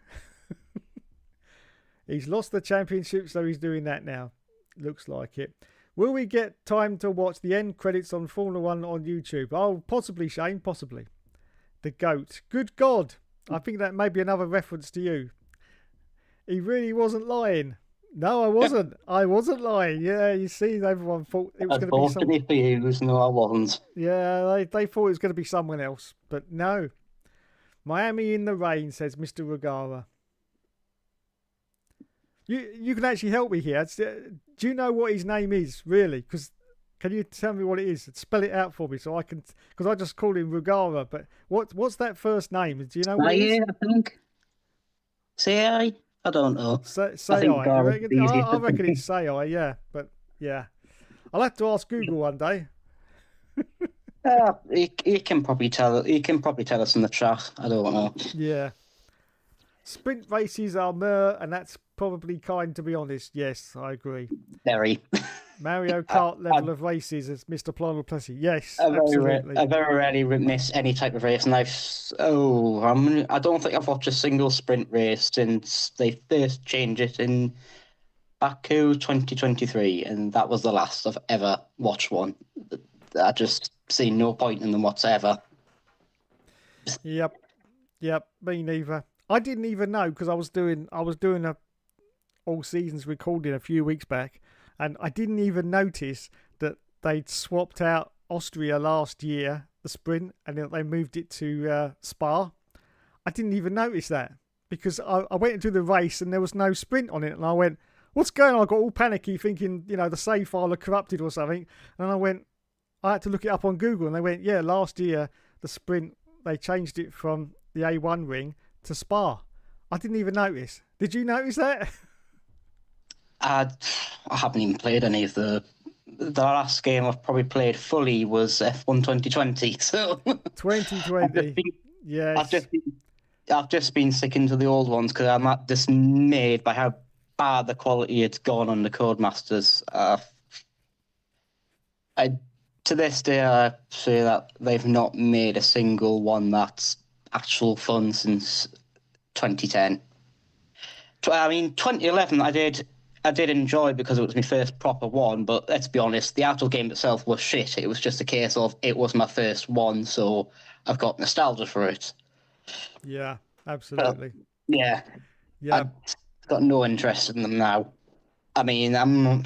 He's lost the championship, so he's doing that now. Looks like it. Will we get time to watch the end credits on Formula One on YouTube? Oh, possibly, Shane, possibly. The GOAT. Good God. I think that may be another reference to you. He really wasn't lying. No, I wasn't. I wasn't lying. Yeah, you see, everyone thought it was going to be some... unfortunately for you, no, I wasn't. Yeah, they thought it was going to be someone else, but no. Miami in the rain, says Mr. Regara. You can actually help me here. Do you know what his name is, really? Because can you tell me what it is? Spell it out for me so I can... Because I just call him Regara, but what's that first name? Do you know what it is? I think. Say I don't know. Say I think I. Gareth is easier. I reckon it's say I, yeah. But yeah. I'll have to ask Google one day. He can probably tell. He can probably tell us in the chat. I don't know. Yeah. Sprint races are mer, and that's probably kind, to be honest. Yes, I agree. Very. Mario Kart level of races, as Mr. Plano Plessy. Yes, I absolutely. very rarely miss any type of race, and I don't think I've watched a single sprint race since they first changed it in Baku 2023, and that was the last I've ever watched one. I just see no point in them whatsoever. Yep, me neither. I didn't even know because I was doing a all seasons recording a few weeks back, and I didn't even notice that they'd swapped out Austria last year, the sprint, and then they moved it to Spa. I didn't even notice that because I went into the race and there was no sprint on it, and I went, what's going on? I got all panicky thinking, the save file had corrupted or something, and I had to look it up on Google, and they went, yeah, last year the sprint, they changed it from the A1 ring to Spa. I didn't even notice. Did you notice that? I haven't even played any of the last game I've probably played fully was F1 2020. So 2020. Yes. I've just been sticking to the old ones because I'm not dismayed by how bad the quality it's gone on the Codemasters. To this day, I say that they've not made a single one that's actual fun since 2010. I mean, 2011, I did enjoy because it was my first proper one, but let's be honest, the actual game itself was shit. It was just a case of it was my first one, so I've got nostalgia for it. Yeah, absolutely. Yeah. I've got no interest in them now. I mean, I'm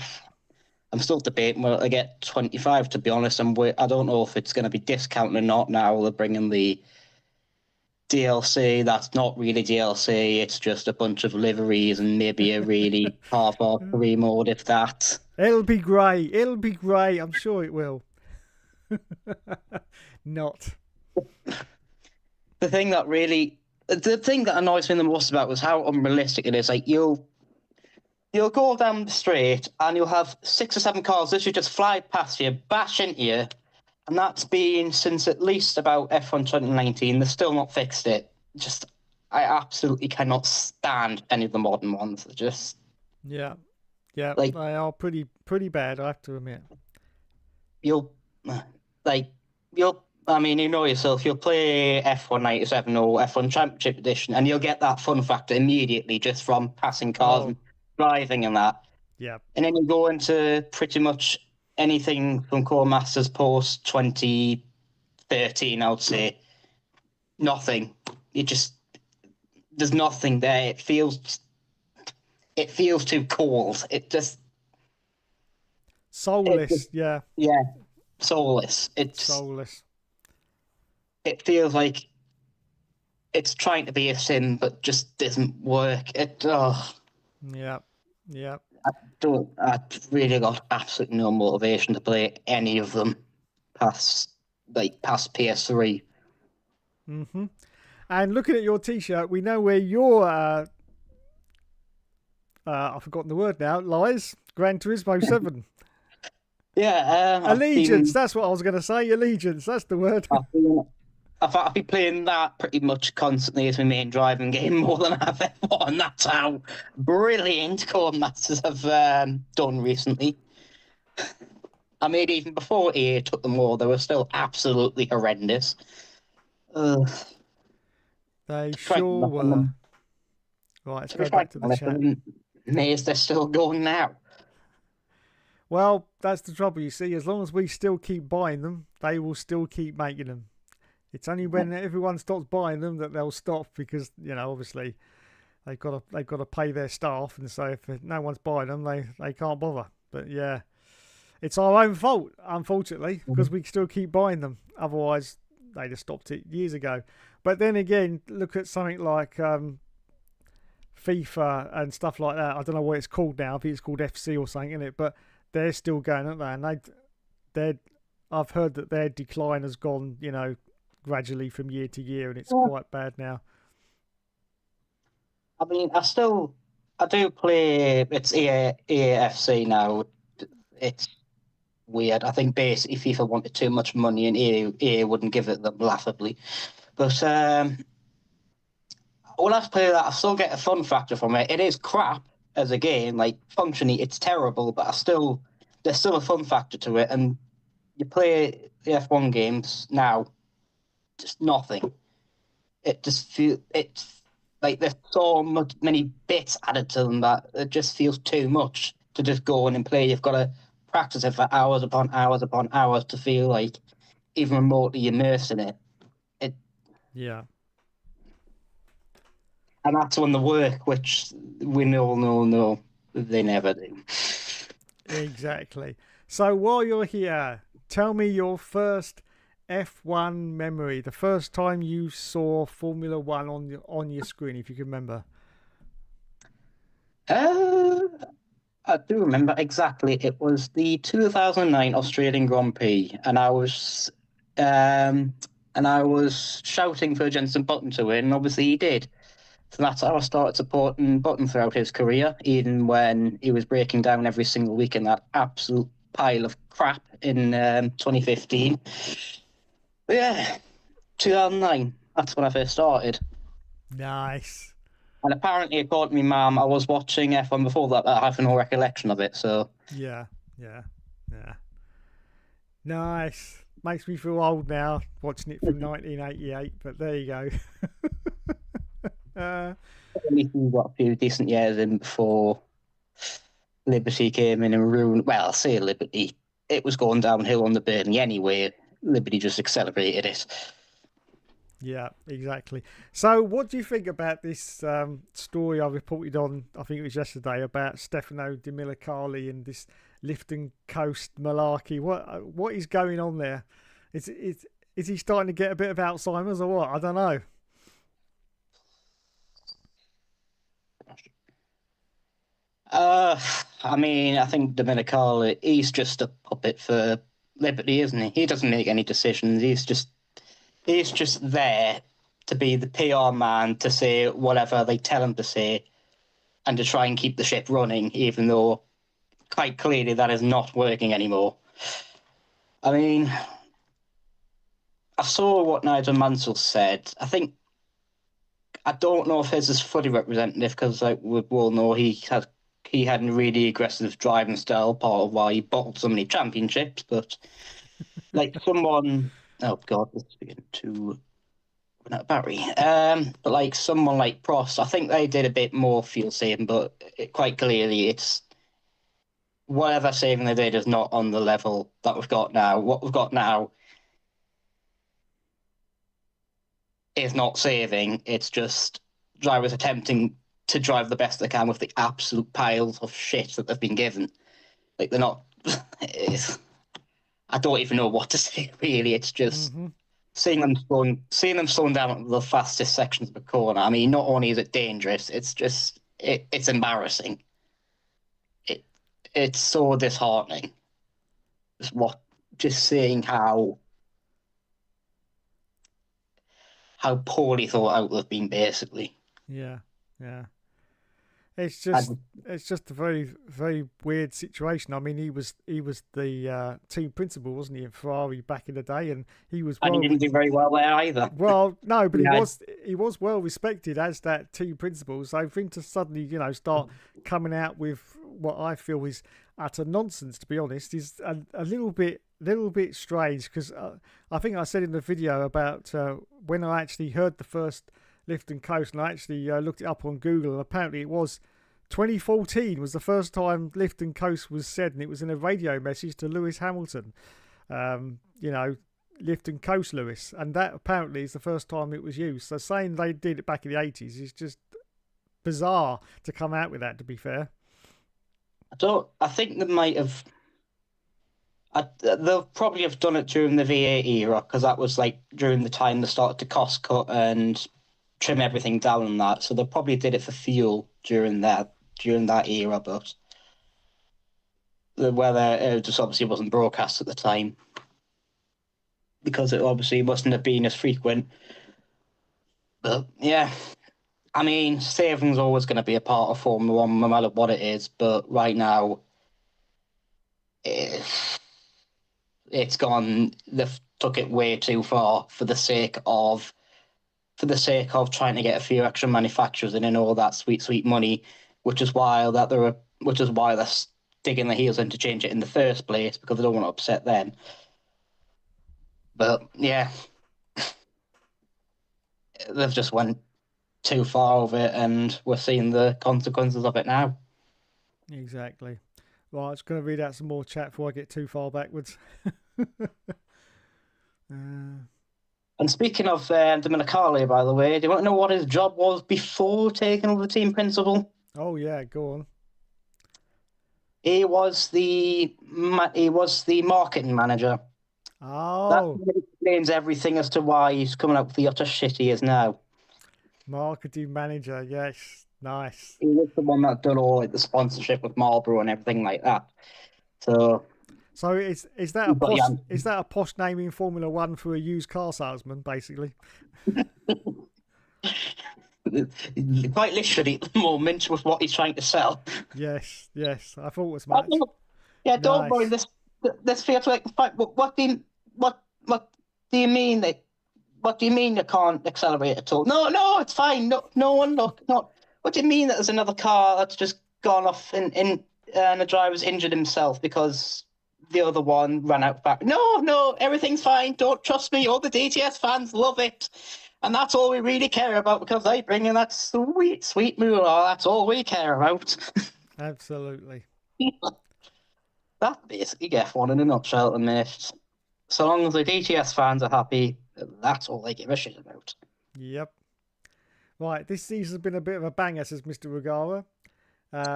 still debating whether I get 25, to be honest. I don't know if it's going to be discounted or not now. They're bringing the DLC that's not really DLC. It's just a bunch of liveries and maybe a really half-off free mode, if that. It'll be great. I'm sure it will. Not. The thing that annoys me the most about was how unrealistic it is. Like you'll go down the street and you'll have 6 or 7 cars literally just fly past you, bash into you, and that's been since at least about F1 2019. They've still not fixed it. I absolutely cannot stand any of the modern ones. Yeah, they are pretty bad, I have to admit. I mean, you know yourself, you'll play F1 97 or F1 Championship Edition, and you'll get that fun factor immediately just from passing cars and driving and that. Yeah. And then you go into pretty much anything from Core Masters post 2013, I would say nothing. It just there's nothing there. It feels too cold. Soulless, yeah, Yeah, soulless. soulless. It feels like it's trying to be a sim, but just doesn't work. Yeah, yeah. I've really got absolutely no motivation to play any of them past PS3. And looking at your T-shirt, we know where your I've forgotten the word now. Lies. Gran Turismo 7. Yeah, Allegiance. That's what I was going to say. Allegiance. That's the word. I've been playing that pretty much constantly as my main driving game more than I've ever won. That's how brilliant Codemasters have done recently. I mean, even before EA took them all, they were still absolutely horrendous. Ugh. They Trying to sure look on were. them. Right, let's To be go back frank, to the chat. amazed they're still going now. Well, that's the trouble, you see. As long as we still keep buying them, they will still keep making them. It's only when everyone stops buying them that they'll stop because, obviously they've got to pay their staff, and so if no one's buying them, they can't bother. But yeah, it's our own fault, unfortunately, because we still keep buying them. Otherwise, they'd have stopped it years ago. But then again, look at something like FIFA and stuff like that. I don't know what it's called now. I think it's called FC or something, isn't it? But they're still going, aren't they? And I've heard that their decline has gone, gradually from year to year, and it's quite bad now. I mean, I do play. It's EAFC now. It's weird. I think basically FIFA wanted too much money, and EA wouldn't give it them laughably. But when I play that, I still get a fun factor from it. It is crap as a game, like functionally, it's terrible, but there's still a fun factor to it. And you play the F1 games now, just nothing. It's like there's so many bits added to them that it just feels too much to just go in and play. You've got to practice it for hours upon hours upon hours to feel like even remotely immersed in it. Yeah. And that's when the work, which we all know, they never do. Exactly. So while you're here, tell me your first F1 memory. The first time you saw Formula One on your screen, if you can remember. I do remember exactly. It was the 2009 Australian Grand Prix, and I was shouting for Jenson Button to win, and obviously he did. So that's how I started supporting Button throughout his career, even when he was breaking down every single week in that absolute pile of crap in 2015. But yeah, 2009, that's when I first started. Nice. And apparently, according to my mum, I was watching F1 before that, but I have no recollection of it, so... Yeah. Nice. Makes me feel old now, watching it from 1988, but there you go. Only got a few decent years in before Liberty came in and ruined... Well, I'll say Liberty. It was going downhill on the Burnley anyway. Liberty just accelerated it. Yeah, exactly. So, what do you think about this story I reported on, I think it was yesterday, about Stefano Domenicali and this Lifton Coast malarkey? What is going on there? Is he starting to get a bit of Alzheimer's or what? I don't know. I mean, I think Domenicali, he's just a puppet for Liberty, isn't he? He doesn't make any decisions. He's just there to be the PR man, to say whatever they tell him to say, and to try and keep the ship running, even though quite clearly that is not working anymore. I mean, I saw what Nigel Mansell said. I don't know if his is fully representative, because like we all know he had a really aggressive driving style, part of why he bottled so many championships. But like someone, oh god, this is beginning to run out of battery. But like someone like Prost, I think they did a bit more fuel saving, but quite clearly it's whatever saving they did is not on the level that we've got now. What we've got now is not saving. It's just drivers attempting to drive the best they can with the absolute piles of shit that they've been given. Like, they're not. I don't even know what to say. Really, it's just seeing them slowing down at the fastest sections of the corner. I mean, not only is it dangerous, it's just it's embarrassing. It's so disheartening. Just seeing how poorly thought out they've been, basically. Yeah. It's just a very, very weird situation. I mean, he was the team principal, wasn't he, in Ferrari back in the day, and he was. And he didn't do very well there either. Well, no, but Yeah. he was well respected as that team principal. So for him to suddenly, start coming out with what I feel is utter nonsense, to be honest, is a little bit strange, because I think I said in the video about when I actually heard the first Lift and Coast, and I actually looked it up on Google, and apparently it was 2014 was the first time Lift and Coast was said, and it was in a radio message to Lewis Hamilton. Lift and Coast, Lewis, and that apparently is the first time it was used. So saying they did it back in the 80s is just bizarre to come out with that, to be fair. I think they might have. They'll probably have done it during the V8 era, because that was like during the time they started to cost cut and trim everything down and that. So they probably did it for fuel during that era, but the weather, it just obviously wasn't broadcast at the time, because it obviously mustn't have been as frequent. But yeah, I mean, saving's always going to be a part of Formula One, no matter what it is. But right now, it's gone. They've took it way too far for the sake of trying to get a few extra manufacturers in and all that sweet money, which is why they're digging their heels in to change it in the first place, because they don't want to upset them. But yeah, they've just went too far of it, and we're seeing the consequences of it now. Exactly. Right, I'm just going to read out some more chat before I get too far backwards. And speaking of Dominicali, by the way, do you want to know what his job was before taking over the team principal? Oh yeah, go on. He was the marketing manager. Oh, that explains everything as to why he's coming up with the utter shit he is now. Marketing manager, yes, nice. He was the one that done all the sponsorship with Marlboro and everything like that. So is that a posh name in Formula One for a used car salesman, basically? Quite literally, at the moment, with what he's trying to sell. Yes, I thought as much. Yeah, don't worry. This feels like what do you mean that? What do you mean you can't accelerate at all? No, it's fine. No one look. Not. What do you mean that there's another car that's just gone off and the driver's injured himself because the other one ran out back? No, everything's fine. Don't trust me. All the DTS fans love it. And that's all we really care about, because they bring in that sweet moolah. That's all we care about. Absolutely. That's basically F1 in a nutshell at the minute. So long as the DTS fans are happy, that's all they give a shit about. Yep. Right, this season's been a bit of a banger, says Mr. Regara.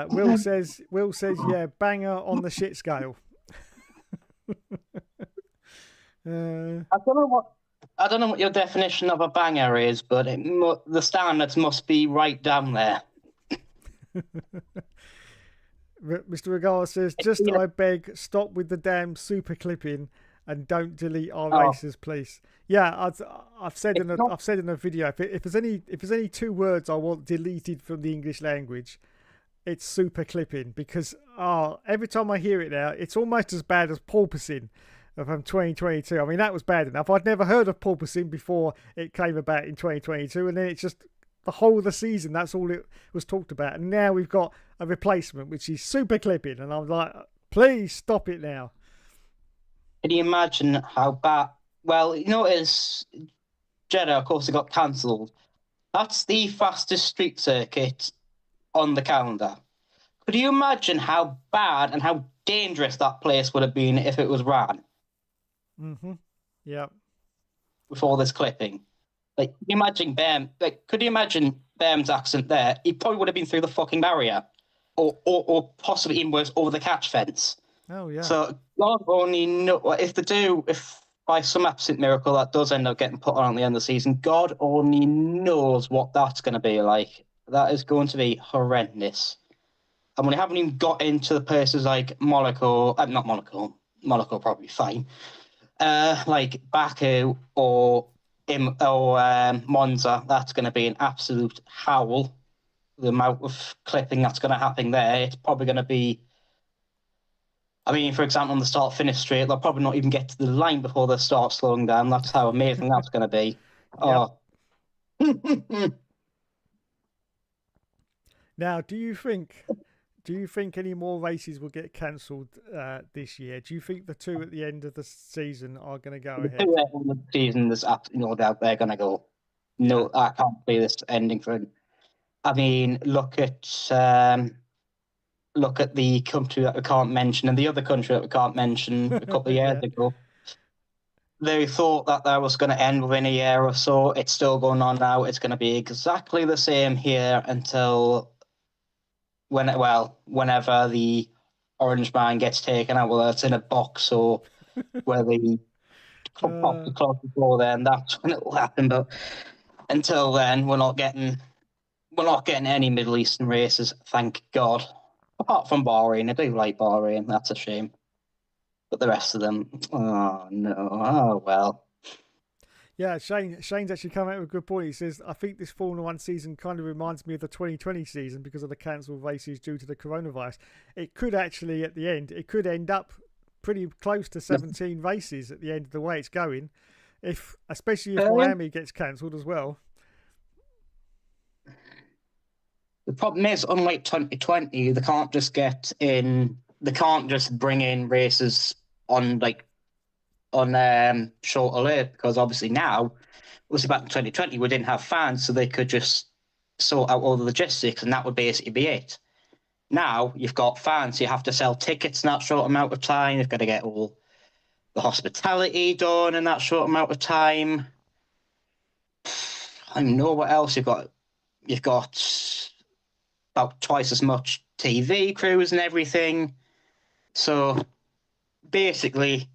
Will says, yeah, banger on the shit scale. I don't know what your definition of a banger is, but the standards must be right down there. Mr. Regala says, I beg, stop with the damn super clipping and don't delete our races, please. Yeah, I've said in a video, if there's any two words I want deleted from the English language, it's super clipping, because every time I hear it now, it's almost as bad as porpoising from 2022. I mean, that was bad enough. I'd never heard of porpoising before it came about in 2022, and then it's just the whole of the season, that's all it was talked about. And now we've got a replacement, which is super clipping, and I'm like, please stop it now. Can you imagine how bad? Well, you notice Jeddah, of course, it got cancelled. That's the fastest street circuit on the calendar. Could you imagine how bad and how dangerous that place would have been if it was ran Mm-hmm. Yeah. with all this clipping. Like, could you imagine Bam's accent there? He probably would have been through the fucking barrier, or possibly even worse, over the catch fence. Oh yeah. So God only know if by some absolute miracle that does end up getting put on at the end of the season, God only knows what that's going to be like. That is going to be horrendous. And we haven't even got into the places like Monaco, not Monaco, Monaco probably fine, like Baku or Monza. That's going to be an absolute howl. The amount of clipping that's going to happen there, it's probably going to be. I mean, for example, on the start-finish straight, they'll probably not even get to the line before they start slowing down. That's how amazing that's going to be. Yep. Oh. Now, do you think any more races will get cancelled this year? Do you think the two at the end of the season are going to go ahead? The season, there's absolutely no doubt they're going to go. No, I can't see this ending for it. I mean, look at the country that we can't mention and the other country that we can't mention a couple of years ago. They thought that was going to end within a year or so. It's still going on now. It's going to be exactly the same here until whenever the orange man gets taken out, whether it's in a box or where they pop the clock before then, that's when it will happen. But until then, we're not getting any Middle Eastern races, thank God. Apart from Bahrain, I do like Bahrain. That's a shame. But the rest of them, oh no, oh well. Yeah, Shane's actually come out with a good point. He says, I think this Formula One season kind of reminds me of the 2020 season because of the cancelled races due to the coronavirus. It could actually, at the end, it could end up pretty close to 17 races at the end of the way it's going, especially if Miami gets cancelled as well. The problem is, unlike 2020, they can't just bring in races on short alert, because obviously now, obviously back in 2020, we didn't have fans, so they could just sort out all the logistics, and that would basically be it. Now you've got fans, you have to sell tickets in that short amount of time. You've got to get all the hospitality done in that short amount of time. I don't know what else you've got. You've got about twice as much TV crews and everything. So basically,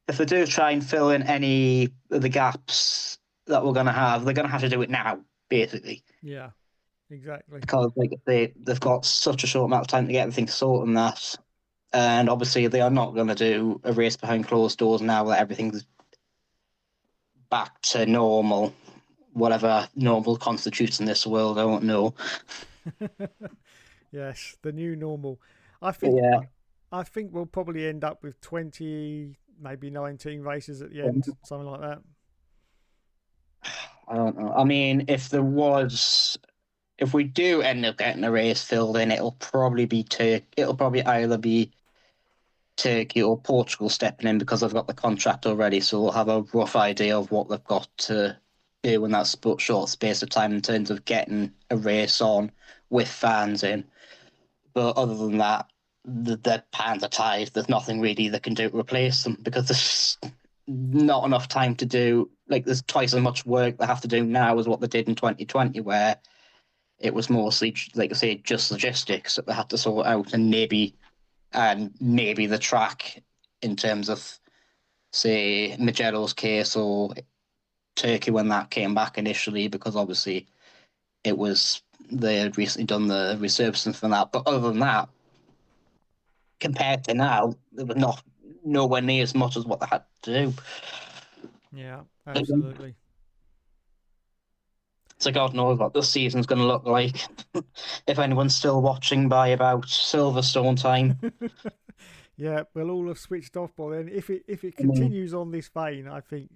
if they do try and fill in any of the gaps that we're going to have, they're going to have to do it now, basically. Yeah, exactly. Because they've got such a short amount of time to get everything sorted and that. And obviously, they are not going to do a race behind closed doors now that everything's back to normal. Whatever normal constitutes in this world, I don't know. Yes, the new normal. I think we'll probably end up with 20, maybe 19 races at the end, something like that. I don't know. I mean, if we do end up getting a race filled in, it'll probably either be Turkey or Portugal stepping in, because they've got the contract already, so we'll have a rough idea of what they've got to do in that short space of time in terms of getting a race on with fans in. But other than that, the hands are tied. There's nothing really they can do to replace them, because there's not enough time to do. Like, there's twice as much work they have to do now as what they did in 2020, where it was mostly, like I say, just logistics that they had to sort out, and maybe the track in terms of, say, Magello's case or Turkey when that came back initially, because obviously they had recently done the resurfacing for that. But other than that, compared to now, they were nowhere near as much as what they had to do. Yeah, absolutely. So God knows what this season's going to look like. If anyone's still watching by about Silverstone time. Yeah, we'll all have switched off by then. If it continues on this vein, I think,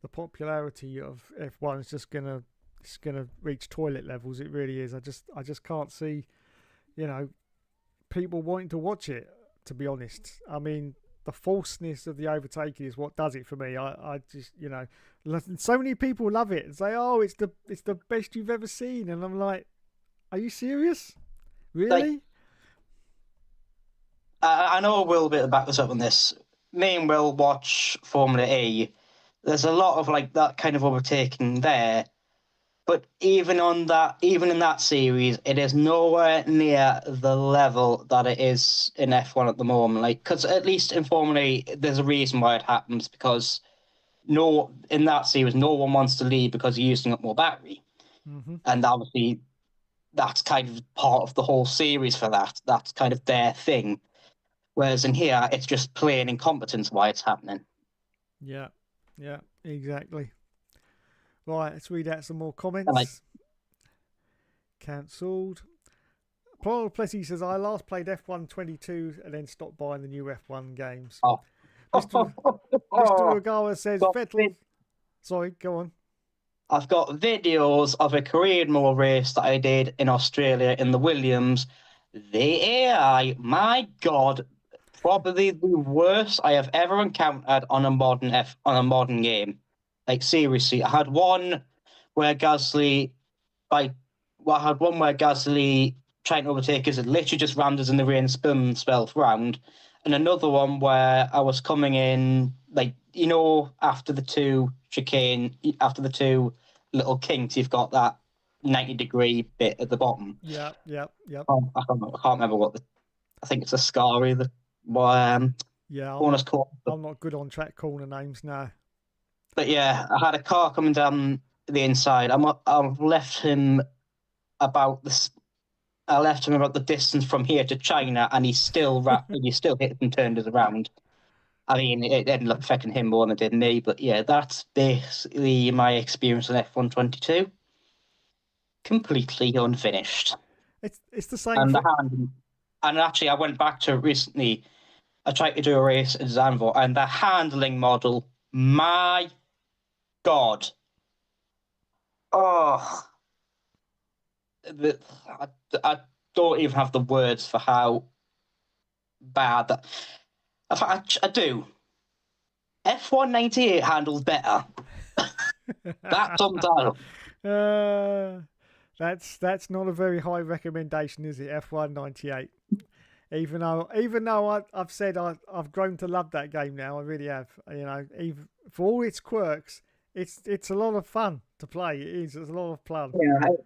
the popularity of F1 is just gonna reach toilet levels. It really is. I just can't see, people wanting to watch it, to be honest. I mean, the falseness of the overtaking is what does it for me. I just, so many people love it and say, oh, it's the best you've ever seen. And I'm like, are you serious? Really? I know Will will back us up on this. Me and Will watch Formula E. There's a lot of like that kind of overtaking there, but even in that series, it is nowhere near the level that it is in F1 at the moment. Like, because at least in Formula E, there's a reason why it happens, because in that series, no one wants to leave because you're using up more battery, and obviously that's kind of part of the whole series for that. That's kind of their thing. Whereas in here, it's just plain incompetence why it's happening. Yeah, exactly. Right, let's read out some more comments. Like, Cancelled. Paul Plessy says, I last played F1 22 and then stopped buying the new F1 games. oh. Mr. Regawa says, Got Vettel. Sorry, go on. I've got videos of a Korean mode race that I did in Australia in the Williams. The AI, my God, probably the worst I have ever encountered on a modern game. Like, seriously, I had one where Gasly trying to overtake us, it literally just rammed us in the rear and spun himself round. And another one where I was coming in, like, after the two little kinks, you've got that 90-degree bit at the bottom. Yep. I can't remember I think it's a Scary, corner's called. I'm not good on track corner names now. But yeah, I had a car coming down the inside. I've left him about this. I left him about the distance from here to China, and he still hit and turned us around. I mean, it ended up affecting him more than it did me. But yeah, that's basically my experience on F1 22. Completely unfinished. It's the same. And actually, I went back to recently. I tried to do a race at Zandvoort, and the handling model, my God. Oh. I don't even have the words for how bad that. I do. F1 98 handles better. That's on That's not a very high recommendation, is it? F1 98. Even though I've said I've grown to love that game now, I really have. Even for all its quirks, it's a lot of fun to play. It's a lot of fun.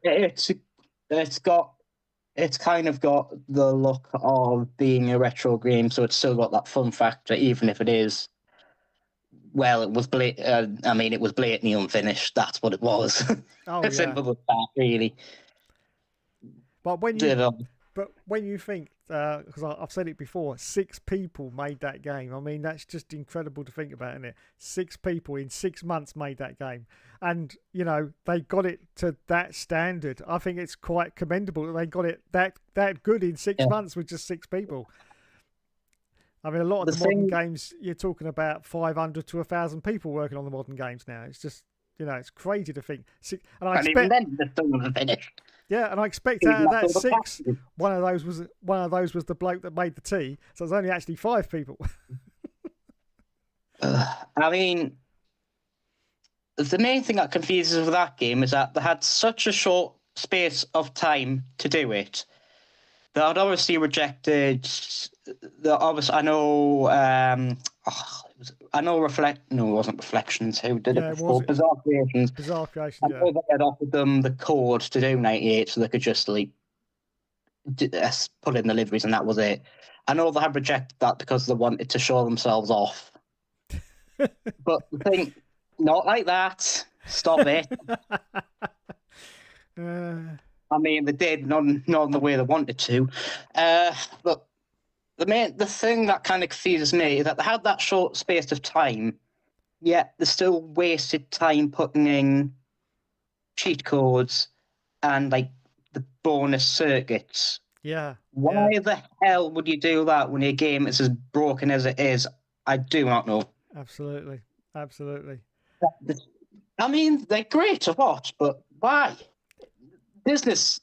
Yeah, it's kind of got the look of being a retro game, so it's still got that fun factor, even if it is. Well, it was it was blatantly unfinished. That's what it was. Oh, yeah. Simple as that, really. But when you think, because I've said it before, 6 people made that game. I mean, that's just incredible to think about, isn't it? 6 people in 6 months made that game. And, they got it to that standard. I think it's quite commendable that they got it that good in 6 months with just 6 people. I mean, a lot of the modern games, you're talking about 500 to 1,000 people working on the modern games now. It's just, it's crazy to think. Even then, the still wasn't finished. Yeah, and I expect out of that 6, one of those was the bloke that made the tea. So it's only actually 5 people. I mean, the main thing that confuses with that game is that they had such a short space of time to do it. They had obviously rejected. I know. No, it wasn't Reflections. Who did it before? Bizarre Creations. Bizarre Creations. I know they had offered them the code to do 98, so they could just put in the liveries, and that was it. I know they had rejected that because they wanted to show themselves off. But the thing, not like that. Stop it. I mean, they did, not in the way they wanted to. But the thing that kind of confuses me is that they had that short space of time, yet they still wasted time putting in cheat codes and the bonus circuits. Yeah. Why the hell would you do that when your game is as broken as it is? I do not know. Absolutely. I mean, they're great to watch, but why? Business,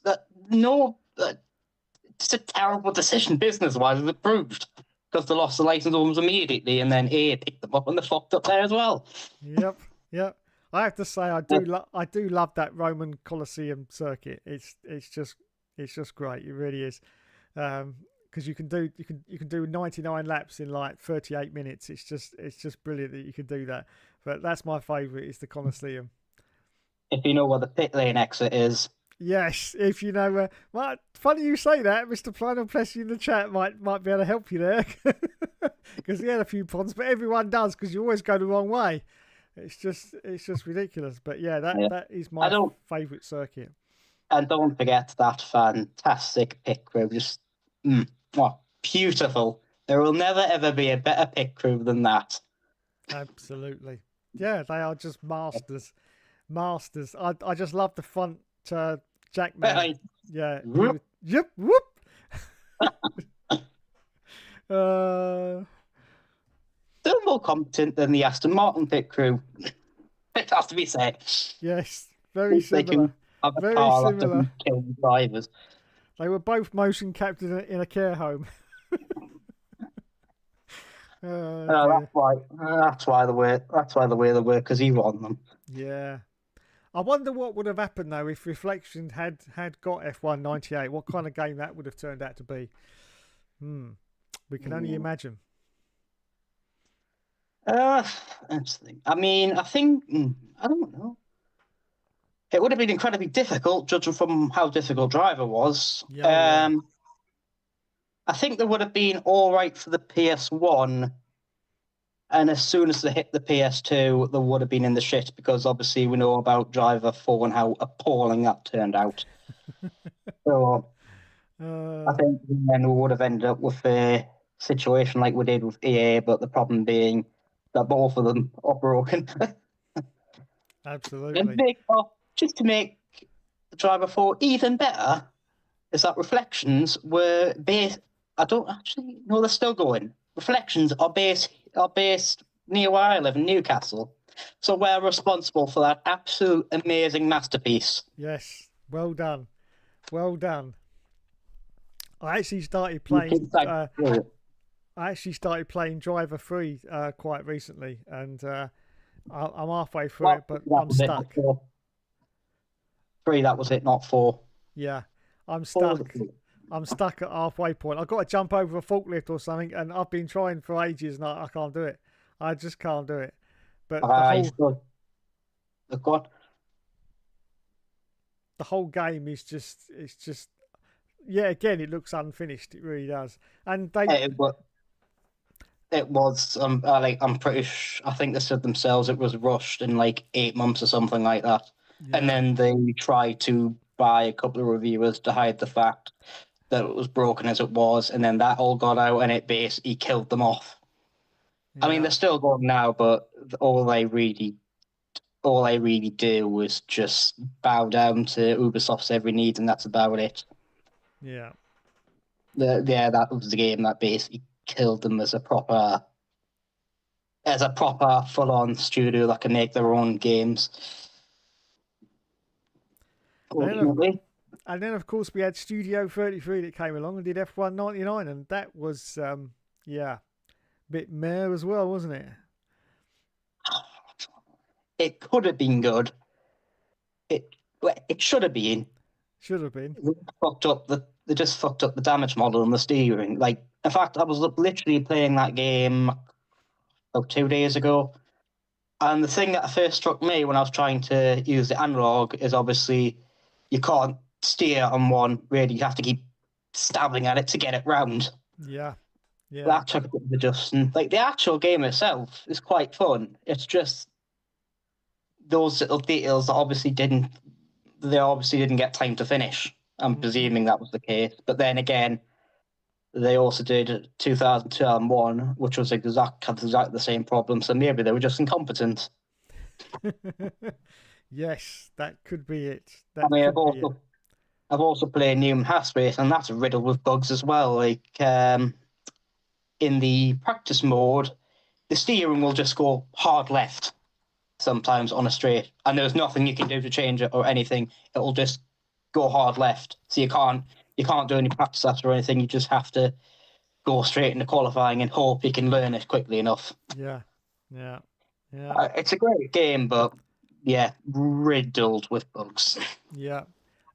it's a terrible decision business-wise, as it proved, because they lost the license almost immediately, and then EA picked them up and they fucked up there as well. Yep. I have to say, I do love that Roman Colosseum circuit. It's just great. It really is. Because because you can do 99 laps in like 38 minutes. It's just brilliant that you can do that. But that's my favourite, is the Colosseum. If you know where the pit lane exit is. Yes, if you know. Funny you say that. Mr. Final Plessy in the chat might be able to help you there, because he had a few ponds, but everyone does, because you always go the wrong way. It's just ridiculous. But yeah, that is my favourite circuit. And don't forget that fantastic pit crew. Just beautiful. There will never ever be a better pit crew than that. Absolutely. Yeah, they are just masters. Masters. I just love the front Jackman. Yeah. Whoop. Yep. Whoop. They're more competent than the Aston Martin pit crew. It has to be said. Yes, very similar. Very similar. Kill the drivers. They were both motion captured in a care home. That's why the way they were, because he won them. Yeah. I wonder what would have happened though if Reflection had got F1 98. What kind of game that would have turned out to be? We can only imagine. Interesting. I mean, I think I don't know. It would have been incredibly difficult, judging from how difficult Driver was. Yeah. I think they would have been all right for the PS1, and as soon as they hit the PS2, they would have been in the shit, because obviously we know about Driver 4 and how appalling that turned out. So I think then we would have ended up with a situation like we did with EA, but the problem being that both of them are broken. Absolutely. Just to make the Driver 4 even better, is that Reflections were based. I don't actually know, they're still going. Reflections are based near where I live in Newcastle, so we're responsible for that absolute amazing masterpiece. Yes, well done. I actually started playing. I actually started playing Driver 3 quite recently, and I'm halfway through it, but I'm stuck. 3, that was it, not 4. Yeah, I'm stuck. I'm stuck at halfway point. I've got to jump over a forklift or something, and I've been trying for ages, and I can't do it. I just can't do it. But the whole game is just, yeah. Again, it looks unfinished. It really does. And it was. I'm pretty sure. I think they said themselves it was rushed in like 8 months or something like that. Yeah. And then they tried to buy a couple of reviewers to hide the fact that it was broken as it was, and then that all got out, and it basically killed them off. Yeah. I mean, they're still going now, but all they really do is just bow down to Ubisoft's every need, and that's about it. Yeah. That was the game that basically killed them as a proper full-on studio that can make their own games. And then, of course, we had Studio 33 that came along and did F1 99, and that was, a bit meh as well, wasn't it? It could have been good. It should have been. Should have been. They just fucked up the damage model and the steering. Like, in fact, I was literally playing that game about 2 days ago, and the thing that first struck me when I was trying to use the analog is obviously you can't steer on one, really. You have to keep stabbing at it to get it round. Yeah. That took a bit of adjusting. Like, the actual game itself is quite fun. It's just those little details that obviously didn't get time to finish. I'm presuming that was the case. But then again, they also did 2001, which was exactly the same problem. So maybe they were just incompetent. Yes, that could be it. I've also played Newman Haas Race, and that's riddled with bugs as well. Like, in the practice mode, the steering will just go hard left sometimes on a straight, and there's nothing you can do to change it or anything. It will just go hard left. So you can't do any practice laps or anything. You just have to go straight into qualifying and hope you can learn it quickly enough. Yeah. It's a great game, but yeah, riddled with bugs. Yeah,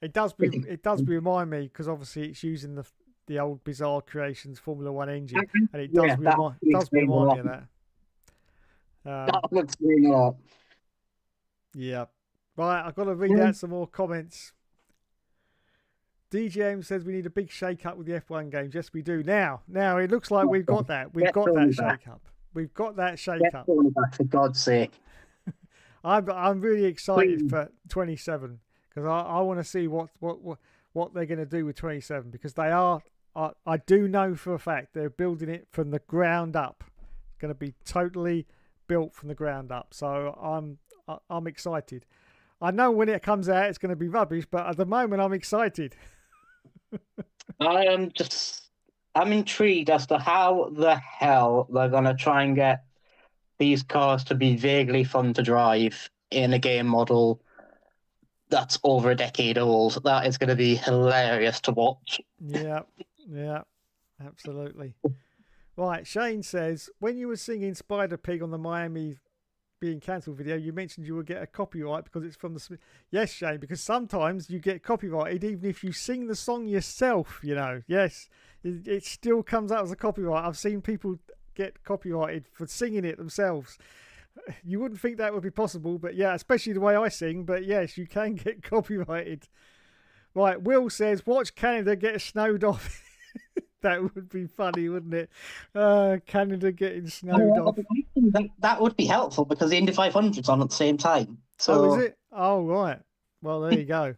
it does remind me, because obviously it's using the old Bizarre Creations Formula One engine, and it Yeah, that does explains a remind me lot. of that. That would explain a lot. Yeah. Right, I've got to read out some more comments. DGM says we need a big shake-up with the F1 games. Yes, we do. Now, it looks like we've got that. We've got that shake-up. We've got that shake-up. Get Tony back, for God's sake. I'm really excited Please. for 27 because I want to see what they're going to do with 27 because they are. I do know for a fact they're building it from the ground up. It's going to be totally built from the ground up. So I'm excited. I know when it comes out it's going to be rubbish, but at the moment I'm excited. I'm intrigued as to how the hell they're going to try and get these cars to be vaguely fun to drive in a game model that's over a decade old. That is going to be hilarious to watch. Yeah, absolutely. Right, Shane says, when you were singing Spider Pig on the Miami being cancelled video, you mentioned you would get a copyright because it's from the... Yes, Shane, because sometimes you get copyrighted even if you sing the song yourself, you know. Yes, it still comes out as a copyright. I've seen people get copyrighted for singing it themselves. You wouldn't think that would be possible, but yeah, especially the way I sing, but yes, you can get copyrighted. Right, Will says, watch Canada get snowed off. That would be funny, wouldn't it? Canada getting snowed off. That would be helpful because the Indy 500's on at the same time. So, oh, is it? Oh, right. Well, there you go.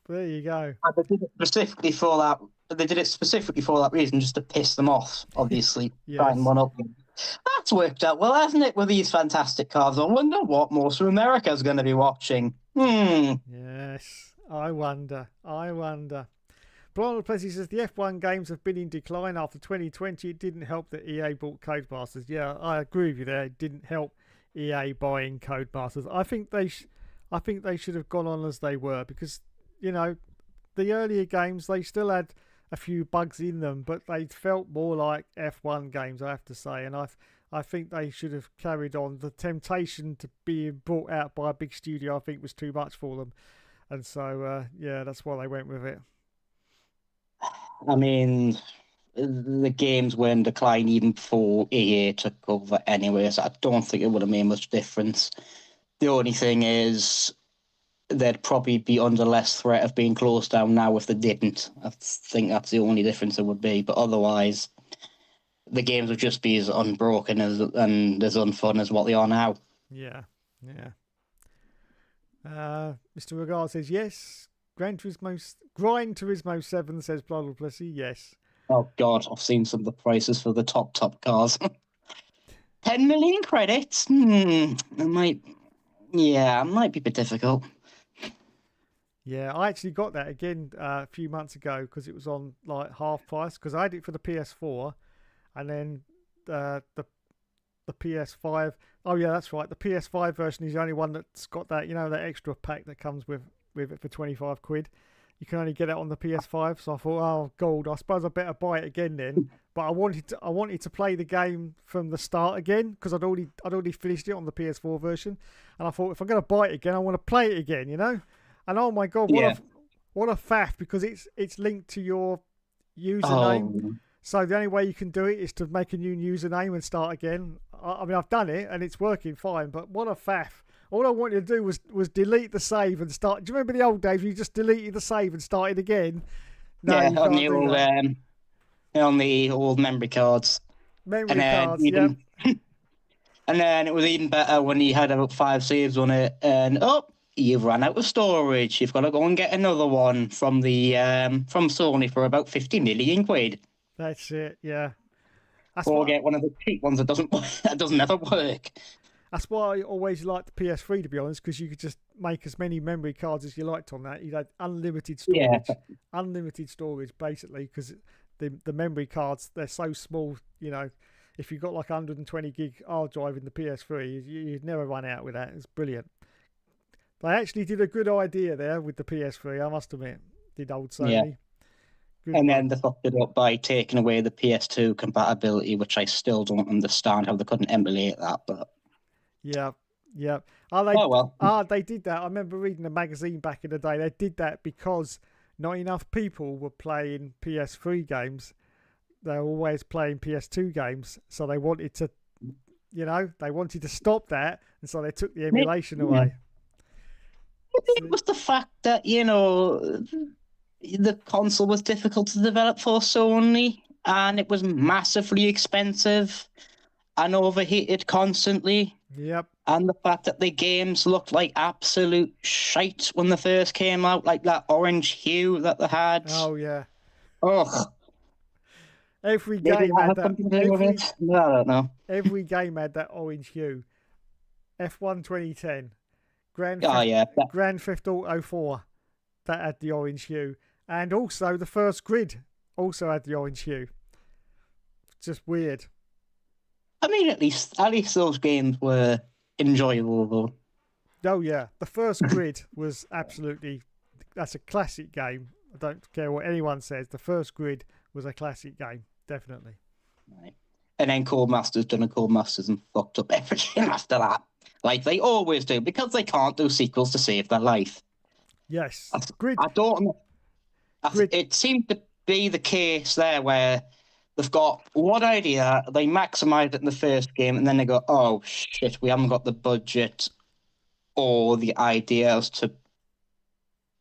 There you go. They did it specifically for that. They did it specifically for that reason, just to piss them off. Obviously, Yes. trying one up. That's worked out well, hasn't it? With these fantastic cars, I wonder what most of America's going to be watching. Yes, I wonder. Brian Plessy says the F1 games have been in decline after 2020. It didn't help that EA bought Codemasters. Yeah, I agree with you there. It didn't help EA buying Codemasters. I think they should have gone on as they were because, you know, the earlier games, they still had a few bugs in them, but they felt more like F1 games, I have to say. And I think they should have carried on. The temptation to be brought out by a big studio, I think, was too much for them. And so, yeah, that's why they went with it. I mean, the games were in decline even before EA took over anyway, so I don't think it would have made much difference. The only thing is they'd probably be under less threat of being closed down now if they didn't. I think that's the only difference it would be. But otherwise, the games would just be as unbroken and as unfun as what they are now. Yeah. Mr. Regard says yes. Gran Turismo 7 says blah Plessy. Yes. Oh God, I've seen some of the prices for the top cars. 10 million credits. It might be a bit difficult. Yeah, I actually got that again a few months ago because it was on like half price because I had it for the PS4 and then the PS5. Oh yeah, that's right. The PS5 version is the only one that's got that, you know, that extra pack that comes with it for 25 quid. You can only get it on the PS5. So I thought, oh, gold. I suppose I better buy it again then. But I wanted to play the game from the start again because I'd already finished it on the PS4 version, and I thought if I'm going to buy it again, I want to play it again, you know. And oh my God, what a faff because it's linked to your username. Oh. So the only way you can do it is to make a new username and start again. I mean, I've done it and it's working fine, but what a faff. All I wanted to do was delete the save and start. Do you remember the old days where you just deleted the save and started again? No, yeah, on the old memory cards. Memory cards, yeah. And then it was even better when you had about 5 saves on it, and you've run out of storage. You've got to go and get another one from from Sony for about 50 million quid. That's it, yeah. Get one of the cheap ones that doesn't ever work. That's why I always liked the PS3, to be honest, because you could just make as many memory cards as you liked on that. You had unlimited storage, basically, because the memory cards, they're so small. You know, if you've got like 120 gig hard drive in the PS3, you'd never run out with that. It's brilliant. They actually did a good idea there with the PS3, I must admit. Did old Sony. Yeah. And then they fucked it up by taking away the PS2 compatibility, which I still don't understand how they couldn't emulate that, but... Yeah. Well. They did that. I remember reading a magazine back in the day. They did that because not enough people were playing PS3 games. They're always playing PS2 games, so they wanted to, they wanted to stop that, and so they took the emulation away. It was the fact that, the console was difficult to develop for Sony, and it was massively expensive and overheated constantly. Yep. And the fact that the games looked like absolute shite when they first came out, like that orange hue that they had. Oh, yeah. Ugh. Every Maybe game that had had that. something to do with it. I don't know. Every game had that orange hue. F1 2010, Grand Theft Auto 4, that had the orange hue, and also the first Grid also had the orange hue. Just weird. I mean, at least those games were enjoyable, though. Oh yeah, the first Grid was that's a classic game. I don't care what anyone says. The first Grid was a classic game, definitely. Right. And then Codemasters done a Codemasters and fucked up everything after that. Like they always do, because they can't do sequels to save their life. Yes. Grid. I don't know. It seemed to be the case there where they've got one idea, they maximise it in the first game, and then they go, oh shit, we haven't got the budget or the ideas to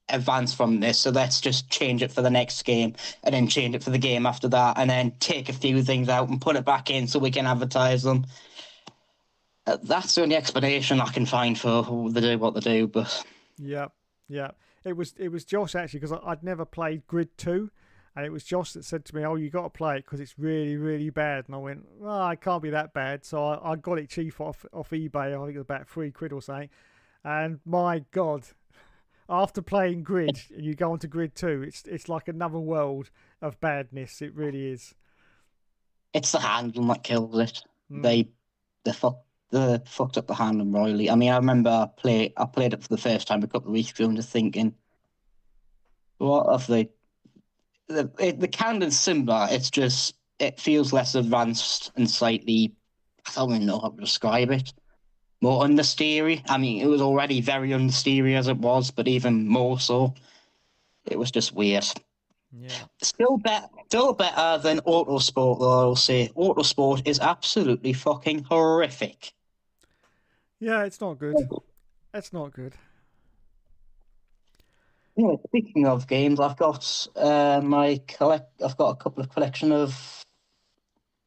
advance from this, so let's just change it for the next game, and then change it for the game after that, and then take a few things out and put it back in so we can advertise them. That's the only explanation I can find for they do what they do. But yeah, it was Josh actually, because I'd never played Grid 2, and it was Josh that said to me, "Oh, you got to play it because it's really, really bad." And I went, "Oh, it can't be that bad." So I got it cheap off eBay. I think it was about £3 or something. And my God, after playing Grid, and you go on to Grid 2, it's like another world of badness. It really is. It's the handling that kills it. They fucked up the handling royally. I mean, I remember I played it for the first time a couple of weeks ago and just thinking, what if the handling's similar, it's just, it feels less advanced and slightly, I don't even know how to describe it, more understeery. I mean, it was already very understeery as it was, but even more so. It was just weird. Yeah. Still better than Autosport, though, I will say. Autosport is absolutely fucking horrific. Yeah, it's not good. It's not good. Yeah, speaking of games, I've got I've got a couple of collection of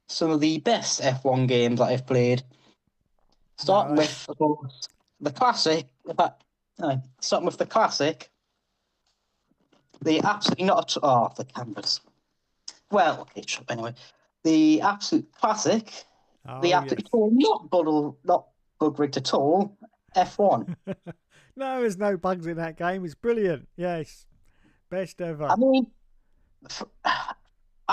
some of the best F1 games that I've played. Starting with, of course, the classic. Starting with the classic. The absolutely not the canvas. Well, okay, anyway. The absolute classic. The absolute not good rigged at all. F1. No, there's no bugs in that game. It's brilliant. Yes, best ever. I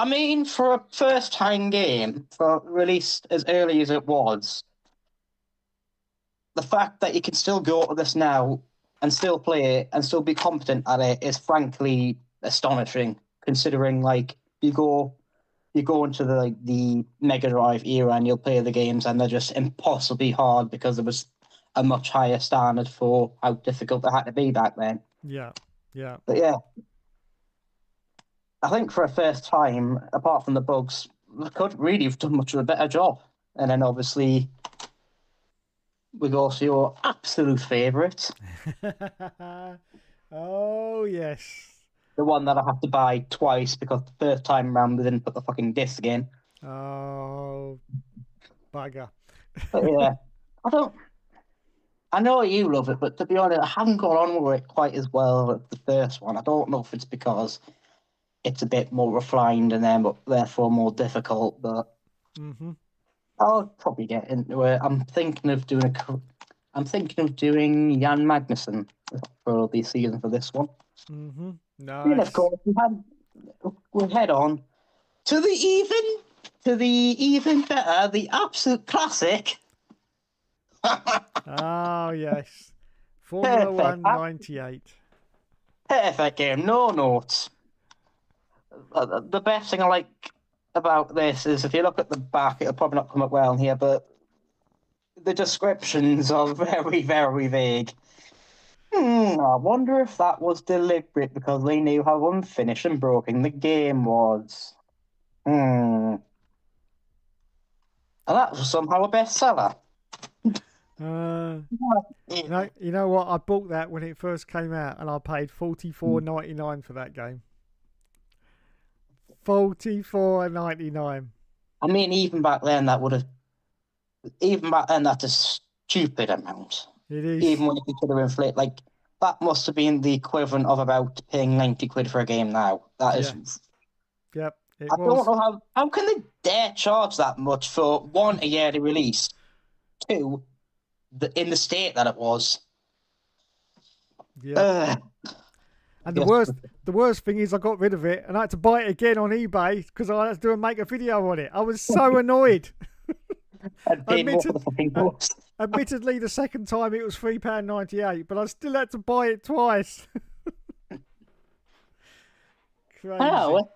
mean, for a first-time game, released as early as it was, the fact that you can still go to this now and still play it and still be competent at it is frankly astonishing. Considering, like, you go into the Mega Drive era and you'll play the games and they're just impossibly hard because there was a much higher standard for how difficult they had to be back then. Yeah. But yeah, I think for a first time, apart from the bugs, they couldn't really have done much of a better job. And then obviously, we go to your absolute favourite. Oh, yes. The one that I have to buy twice because the first time around they didn't put the fucking disc in. Oh, bugger. But yeah, I know you love it, but to be honest, I haven't got on with it quite as well as the first one. I don't know if it's because it's a bit more refined and then, but therefore more difficult. But I'll probably get into it. I'm thinking of doing Jan Magnussen for the season for this one. Nice. And of course, we'll head on to the even better, the absolute classic. Oh, yes. Formula One 98. Perfect game, no notes. The best thing I like about this is if you look at the back, it'll probably not come up well in here, but the descriptions are very, very vague. I wonder if that was deliberate because they knew how unfinished and broken the game was. And that was somehow a bestseller. Uh, Yeah. you know what? I bought that when it first came out, and I paid $44.99 for that game. $44.99. I mean, even back then, that's a stupid amount. It is. Even when you consider inflate, like that must have been the equivalent of about paying 90 quid for a game now. That is, Yep. It I was. don't know how can they dare charge that much for one, a yearly release, two, in the state that it was. Yeah. And the worst thing is, I got rid of it, and I had to buy it again on eBay because I had to make a video on it. I was so annoyed. I'd pay more for the fucking books. Admittedly, the second time it was £3.98, but I still had to buy it twice. Crazy. Oh,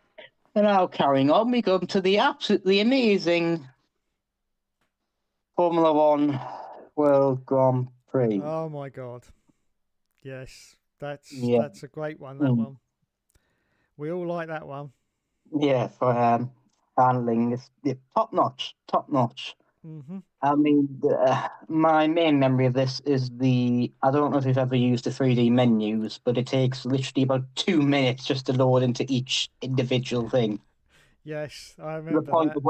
and now carrying on, we come to the absolutely amazing Formula One World Grand Prix. Oh my god! Yes, that's a great one. That one. We all like that one. Yeah, for handling is top notch, top notch. Mm-hmm. I mean, my main memory of this is I don't know if you've ever used the 3D menus, but it takes literally about 2 minutes just to load into each individual thing. Yes, I To the remember point that. of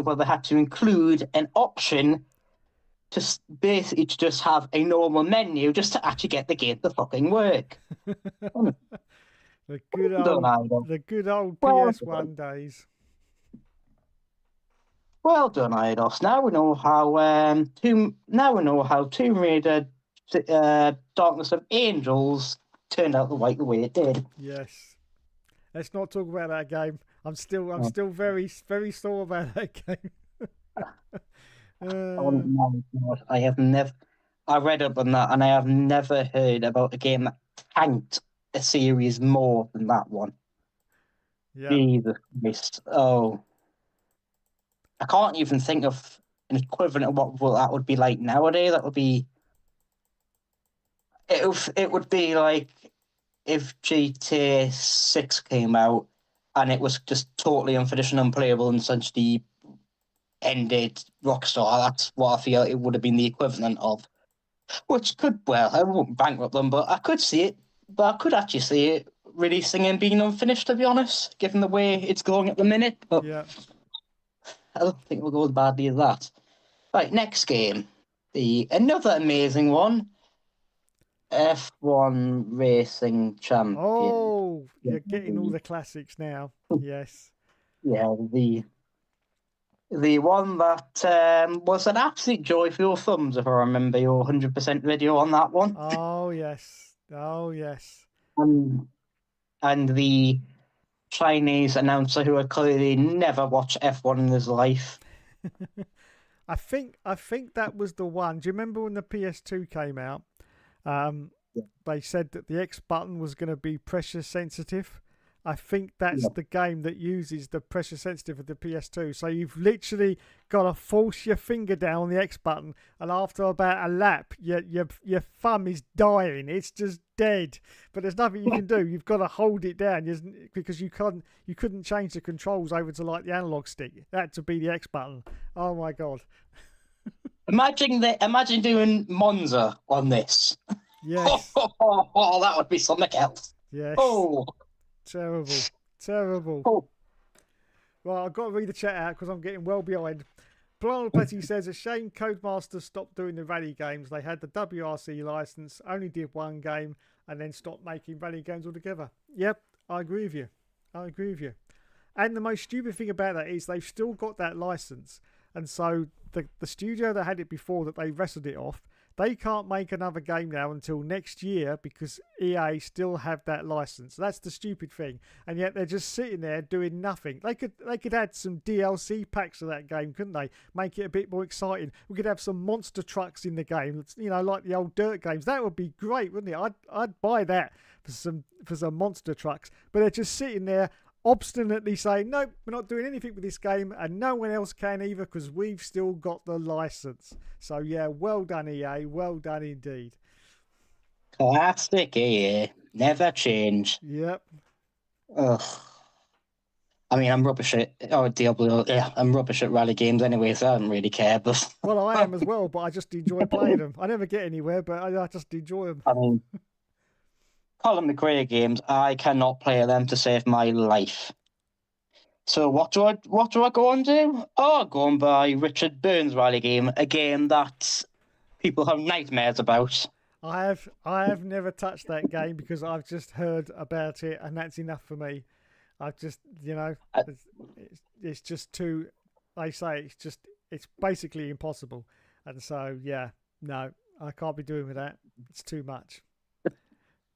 where they had to include an option to basically to just have a normal menu just to actually get the game to fucking work. The good old PS1 days. Well done, Eidos. Now we know how Tomb Raider, Darkness of Angels turned out the way it did. Yes. Let's not talk about that game. I'm still very very sore about that game. Oh my God. I read up on that, and I have never heard about a game that tanked a series more than that one. Yeah. Jesus Christ! Oh, I can't even think of an equivalent of what that would be like nowadays. That would be it would be like if GTA 6 came out and it was just totally unfinished and unplayable and essentially ended Rockstar. That's what I feel it would have been the equivalent of. Which I won't bankrupt them, but I could see it. But I could actually see it releasing and being unfinished, to be honest, given the way it's going at the minute. But yeah. I don't think it will go as badly as that. Right, next game. Another amazing one. F1 Racing Champion. Oh, you're getting all the classics now. Yes. Yeah, the one that was an absolute joy for your thumbs, if I remember your 100% video on that one. Oh yes. Oh yes. And the Chinese announcer who had clearly never watched F1 in his life. I think that was the one. Do you remember when the PS2 came out? They said that the X button was going to be pressure sensitive. I think that's the game that uses the pressure sensitive of the PS2. So you've literally got to force your finger down on the X button, and after about a lap, your thumb is dying. It's just dead. But there's nothing you can do. You've got to hold it down because you couldn't change the controls over to like the analog stick. That had to be the X button. Oh my god. Imagine doing Monza on this. Yes. Oh, that would be something else. Yes. Oh. Terrible. Oh. Right, I've got to read the chat out because I'm getting well behind. Planal Petty says, a shame Codemasters stopped doing the rally games. They had the WRC license, only did one game, and then stopped making rally games altogether. Yep, I agree with you. And the most stupid thing about that is they've still got that license. And so the studio that had it before that they wrestled it off, they can't make another game now until next year because EA still have that license. That's the stupid thing. And yet they're just sitting there doing nothing. They could add some DLC packs to that game, couldn't they? Make it a bit more exciting. We could have some monster trucks in the game, like the old Dirt games. That would be great, wouldn't it? I'd buy that for some monster trucks. But they're just sitting there obstinately saying, nope, we're not doing anything with this game, and no one else can either because we've still got the license. So yeah, well done EA, well done indeed. Classic, eh? Never change. Yep. Ugh. I mean, I'm rubbish at Diablo. Yeah, I'm rubbish at rally games anyway, so I don't really care. But Well, I am as well, but I just enjoy playing them. I never get anywhere, but I just enjoy them. I mean, Colin McRae games, I cannot play them to save my life. So what do I go and do? Oh, go and buy Richard Burns' rally game, a game that people have nightmares about. I have never touched that game because I've just heard about it, and that's enough for me. I've just, I- it's just too. They say it's basically impossible, and so yeah, no, I can't be doing with that. It's too much.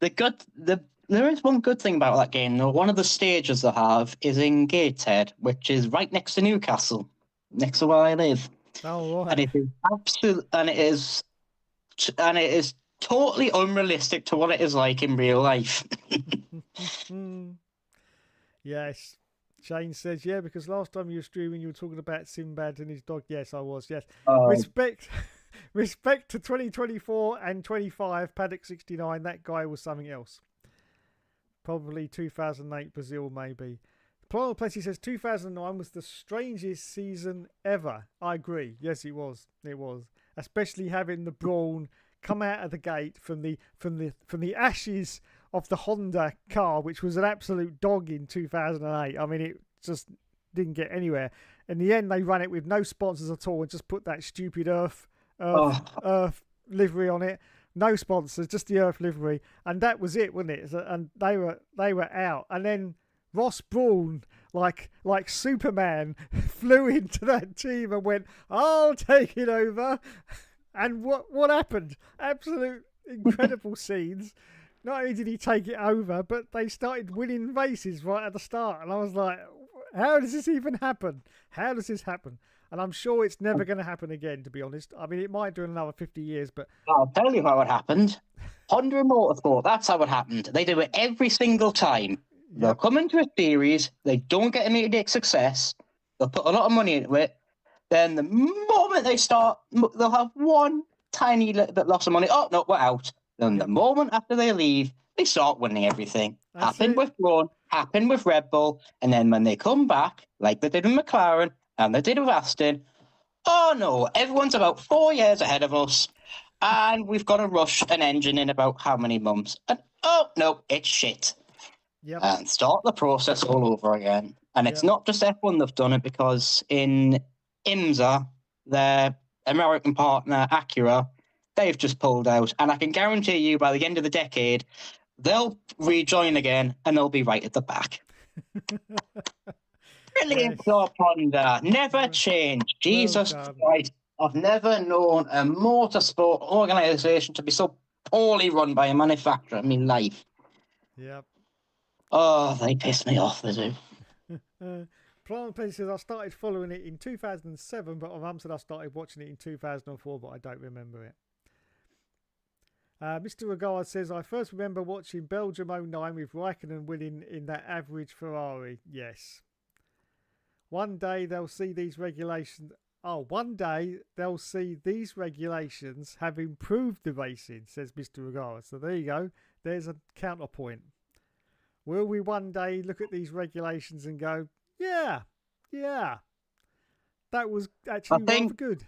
There is one good thing about that game, though. One of the stages they have is in Gateshead, which is right next to Newcastle, next to where I live. Oh And right. it is and it is totally unrealistic to what it is like in real life. Yes. Shane says, yeah, because last time you were streaming, you were talking about Sinbad and his dog. Yes, I was. Yes. Respect to 2024 and 25, Paddock 69. That guy was something else. Probably 2008 Brazil, maybe. Plural Plessy says 2009 was the strangest season ever. I agree. Yes, it was. It was. Especially having the Brawn come out of the gate from the ashes of the Honda car, which was an absolute dog in 2008. I mean, it just didn't get anywhere. In the end, they ran it with no sponsors at all and just put that stupid Earth livery on it. No sponsors, just the Earth livery, and that was it, wasn't it? And they were out, and then Ross Brawn, like Superman, flew into that team and went, "I'll take it over." And what happened? Absolute incredible scenes. Not only did he take it over, but they started winning races right at the start, and I was like, "How does this even happen? How does this happen?" And I'm sure it's never going to happen again, to be honest. I mean, it might do in another 50 years, but... I'll tell you how it happened. Honda Motorsport, that's how it happened. They do it every single time. They'll come into a series, they don't get immediate success, they'll put a lot of money into it, then the moment they start, they'll have one tiny little bit loss of money. Oh, no, we're out. Then the moment after they leave, they start winning everything. Happened with Braun, happened with Red Bull, and then when they come back, like they did with McLaren, and they did with Aston, oh no, everyone's about 4 years ahead of us, and we've got to rush an engine in about how many months? And oh no, it's shit. Yep. And start the process all over again. And it's not just F1 that've done it, because in IMSA, their American partner, Acura, they've just pulled out. And I can guarantee you by the end of the decade, they'll rejoin again and they'll be right at the back. Brilliant job, Honda. Never change. Jesus Christ. I've never known a motorsport organisation to be so poorly run by a manufacturer in my life. Yep. Oh, they piss me off, they do. Plant Place says, I started following it in 2007, but my mum said I started watching it in 2004, but I don't remember it. Mr. Regard says, I first remember watching Belgium 09 with Raikkonen winning in that average Ferrari. Yes. One day they'll see these regulations. Oh, one day they'll see these regulations have improved the racing, says Mr. Regard. So there you go. There's a counterpoint. Will we one day look at these regulations and go, yeah, that was actually rather good?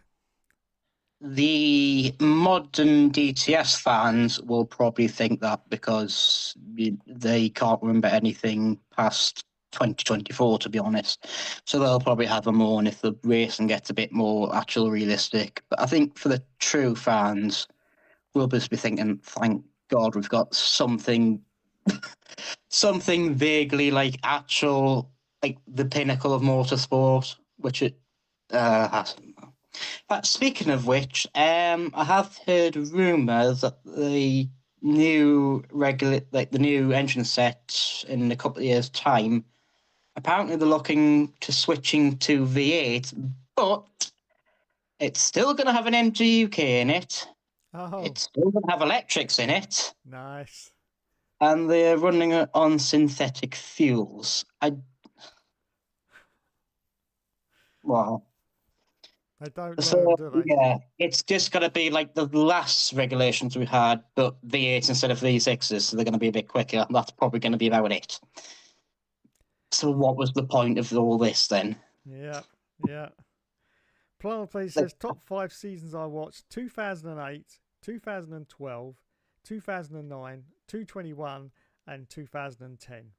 The modern DTS fans will probably think that because they can't remember anything past 2024, to be honest. So they'll probably have them on if the racing gets a bit more actual realistic. But I think for the true fans, we'll just be thinking, thank God we've got something vaguely like actual, like the pinnacle of motorsport, which it has. Speaking of which, I have heard rumours that the new the new engine set in a couple of years' time, apparently they're looking to switching to V8, but it's still going to have an MGUK in it. Oh. It's still going to have electrics in it. Nice. And they're running it on synthetic fuels. Wow. They don't learn, So do they? yeah, it's just gonna be like the last regulations we had, but V8s instead of V6s, so they're gonna be a bit quicker. And that's probably gonna be about it. So what was the point of all this then? Yeah, yeah. Planet Play Like, says top 5 seasons I watched: 2008, 2012, 2009, 221, and 2010.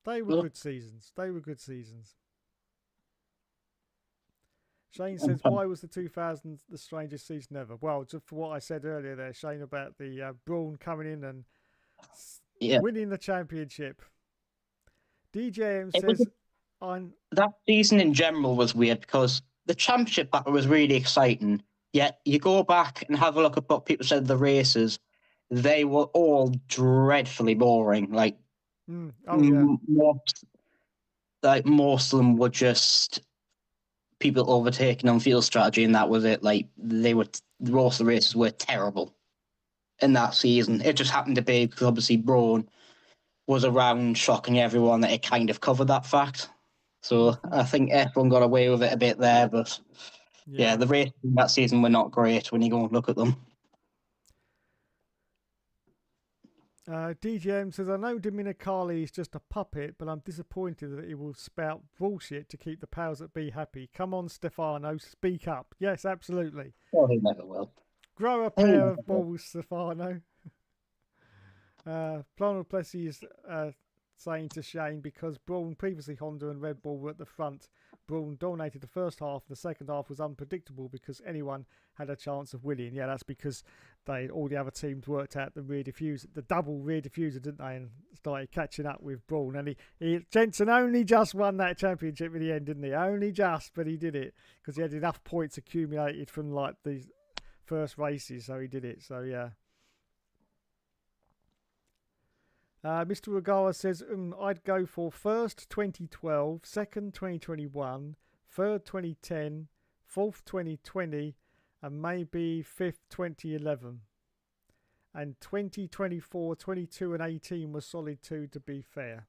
They were good seasons. They were good seasons. Shane says, why was the 2000s the strangest season ever? Well, just for what I said earlier there, Shane, about the Braun coming in and yeah, winning the championship. DJM it was says, I'm... that season in general was weird because the championship battle was really exciting. Yet you go back and have a look at what people said of the races, they were all dreadfully boring. Like, oh yeah, most of them were just people overtaking on field strategy, and that was it. Like most of the races were terrible in that season. It just happened to be because obviously Braun was around shocking everyone that it kind of covered that fact. So I think F1 got away with it a bit there, but yeah, the races in that season were not great when you go and look at them. DGM says, I know Dominicali is just a puppet, but I'm disappointed that he will spout bullshit to keep the powers that be happy. Come on, Stefano, speak up. Yes, absolutely. Oh, he never will. Grow a pair of balls, Stefano. Planal Plessy is saying to Shane, because Braun, previously Honda and Red Bull, were at the front. Braun dominated the first half. The second half was unpredictable because anyone had a chance of winning. Yeah, that's because all the other teams worked out the rear diffuser, the double rear diffuser, didn't they? And started catching up with Braun. And Jensen only just won that championship in the end, didn't he? Only just, but he did it because he had enough points accumulated from like the first races, so he did it. So yeah. Mr. Regala says, I'd go for first 2012, second 2021, third 2010, fourth 2020, and maybe fifth 2011. And 2024, 22, and 18 was solid too, to be fair.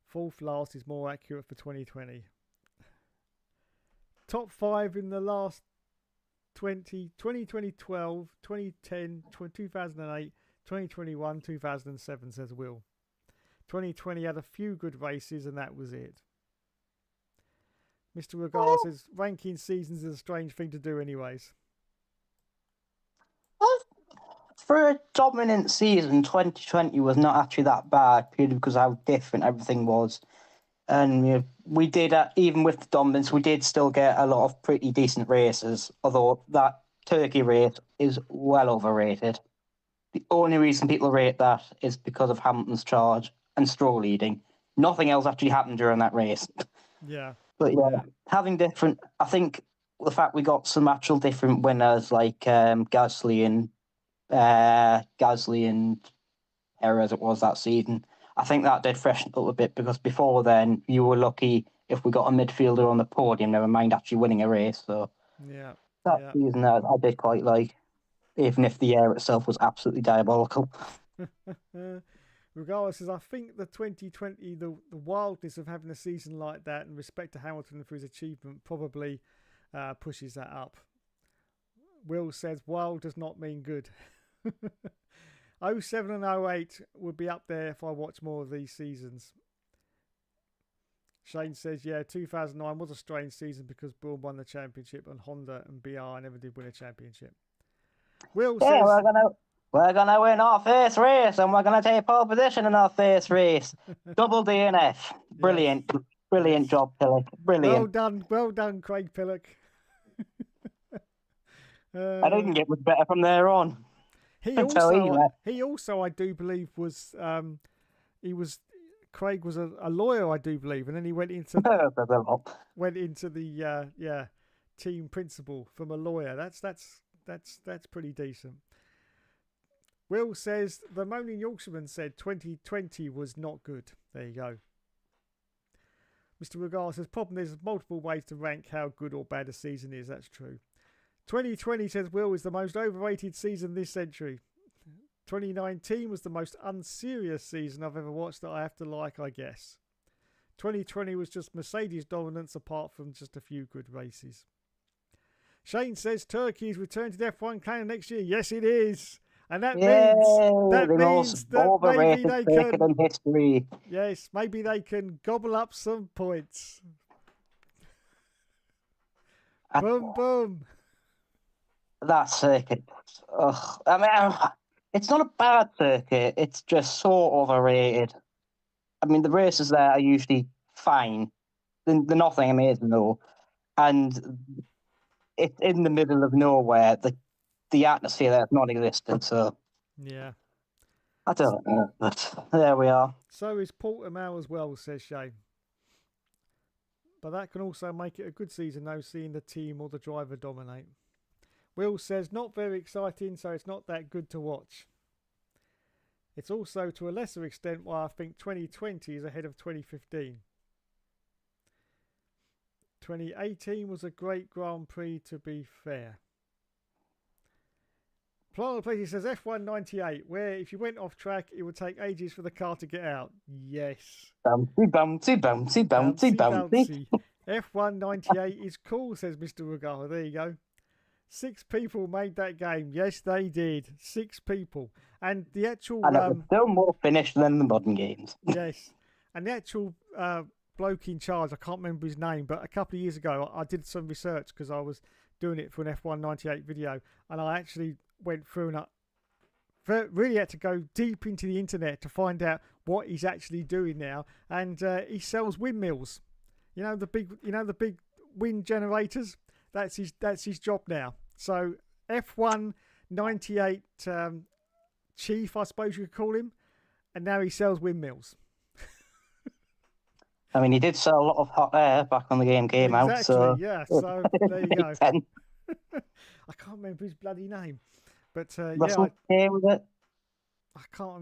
Fourth last is more accurate for 2020. Top 5 in the last 2012, 2010, 2008, 2021, 2007, says Will. 2020 had a few good races and that was it. Mr. Regar says ranking seasons is a strange thing to do anyways. For a dominant season, 2020 was not actually that bad, purely because of how different everything was. And we did, even with the dominance, we did still get a lot of pretty decent races, although that Turkey race is well overrated. The only reason people rate that is because of Hamilton's charge and Stroll leading. Nothing else actually happened during that race. Yeah. But yeah, having different, I think the fact we got some actual different winners like Gasly and Perez, it was that season. I think that did freshen up a bit because before then you were lucky if we got a midfielder on the podium, never mind actually winning a race. So that season I did quite like, even if the air itself was absolutely diabolical. Regardless, as I think the 2020, the wildness of having a season like that in respect to Hamilton for his achievement probably pushes that up. Will says wild does not mean good. 07 and 08 would be up there if I watch more of these seasons. Shane says, yeah, 2009 was a strange season because Braun won the championship and Honda and BR never did win a championship. Will says, we're gonna win our first race and we're gonna take pole position in our first race. Double DNF. Brilliant. Yes. Brilliant job, Pillock. Brilliant. Well done, Craig Pillock. I didn't get much better from there on. He also, I do believe, was Craig was a lawyer, I do believe, and then he went into the team principal from a lawyer. That's pretty decent. Will says the Moaning Yorkshireman said 2020 was not good. There you go. Mr. Regar says problem is there's multiple ways to rank how good or bad a season is. That's true. 2020 says Will is the most overrated season this century. 2019 was the most unserious season I've ever watched that I have to like, I guess. 2020 was just Mercedes dominance apart from just a few good races. Shane says Turkey is returning to the F1 calendar next year. Yes, it is. And that means that maybe they can... in history. Yes, maybe they can gobble up some points. Boom, boom. That circuit. Ugh. I mean, it's not a bad circuit. It's just so overrated. I mean, the races there are usually fine. They're nothing amazing, though. And it's in the middle of nowhere. The atmosphere there is non-existent, so... Yeah. I don't know, but there we are. So is Portimao as well, says Shane. But that can also make it a good season, though, seeing the team or the driver dominate. Will says, not very exciting, so it's not that good to watch. It's also, to a lesser extent, why I think 2020 is ahead of 2015. 2018 was a great Grand Prix, to be fair. Planet Place says F1 98, where if you went off track, it would take ages for the car to get out. Yes. Bouncy, bouncy, bouncy, bouncy, bouncy. F1 98 is cool, says Mr. Regatta. There you go. 6 people made that game. Yes, they did. 6 people. And the actual... And it was still more finished than the modern games. Yes. And the actual bloke in charge, I can't remember his name, but a couple of years ago, I did some research because I was doing it for an F1 98 video, and I actually went through and I really had to go deep into the internet to find out what he's actually doing now. And he sells windmills. You know the big wind generators. That's his job now. So F1 98 chief, I suppose you could call him, and now he sells windmills. I mean, he did sell a lot of hot air back when the game came out. So Yeah. So there you go. I can't remember his bloody name, but Russell K, was it? I can't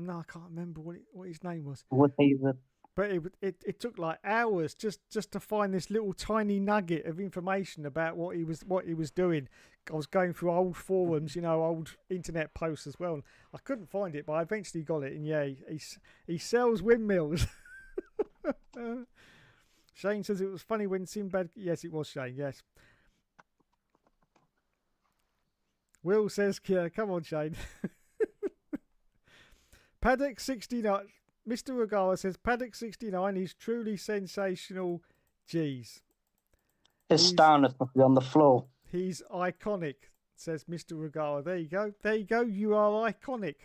remember what his name was. Was he the... But it took like hours just to find this little tiny nugget of information about what he was doing. I was going through old forums, old internet posts as well. I couldn't find it, but I eventually got it. And yeah, he sells windmills. Shane says it was funny when Sinbad. Yes, it was Shane. Yes. Will says, yeah, come on, Shane. Paddock 69. Mr. Regatta says Paddock 69 is truly sensational. Jeez. His standards must be on the floor. He's iconic, says Mr. Regatta. There you go. There you go. You are iconic.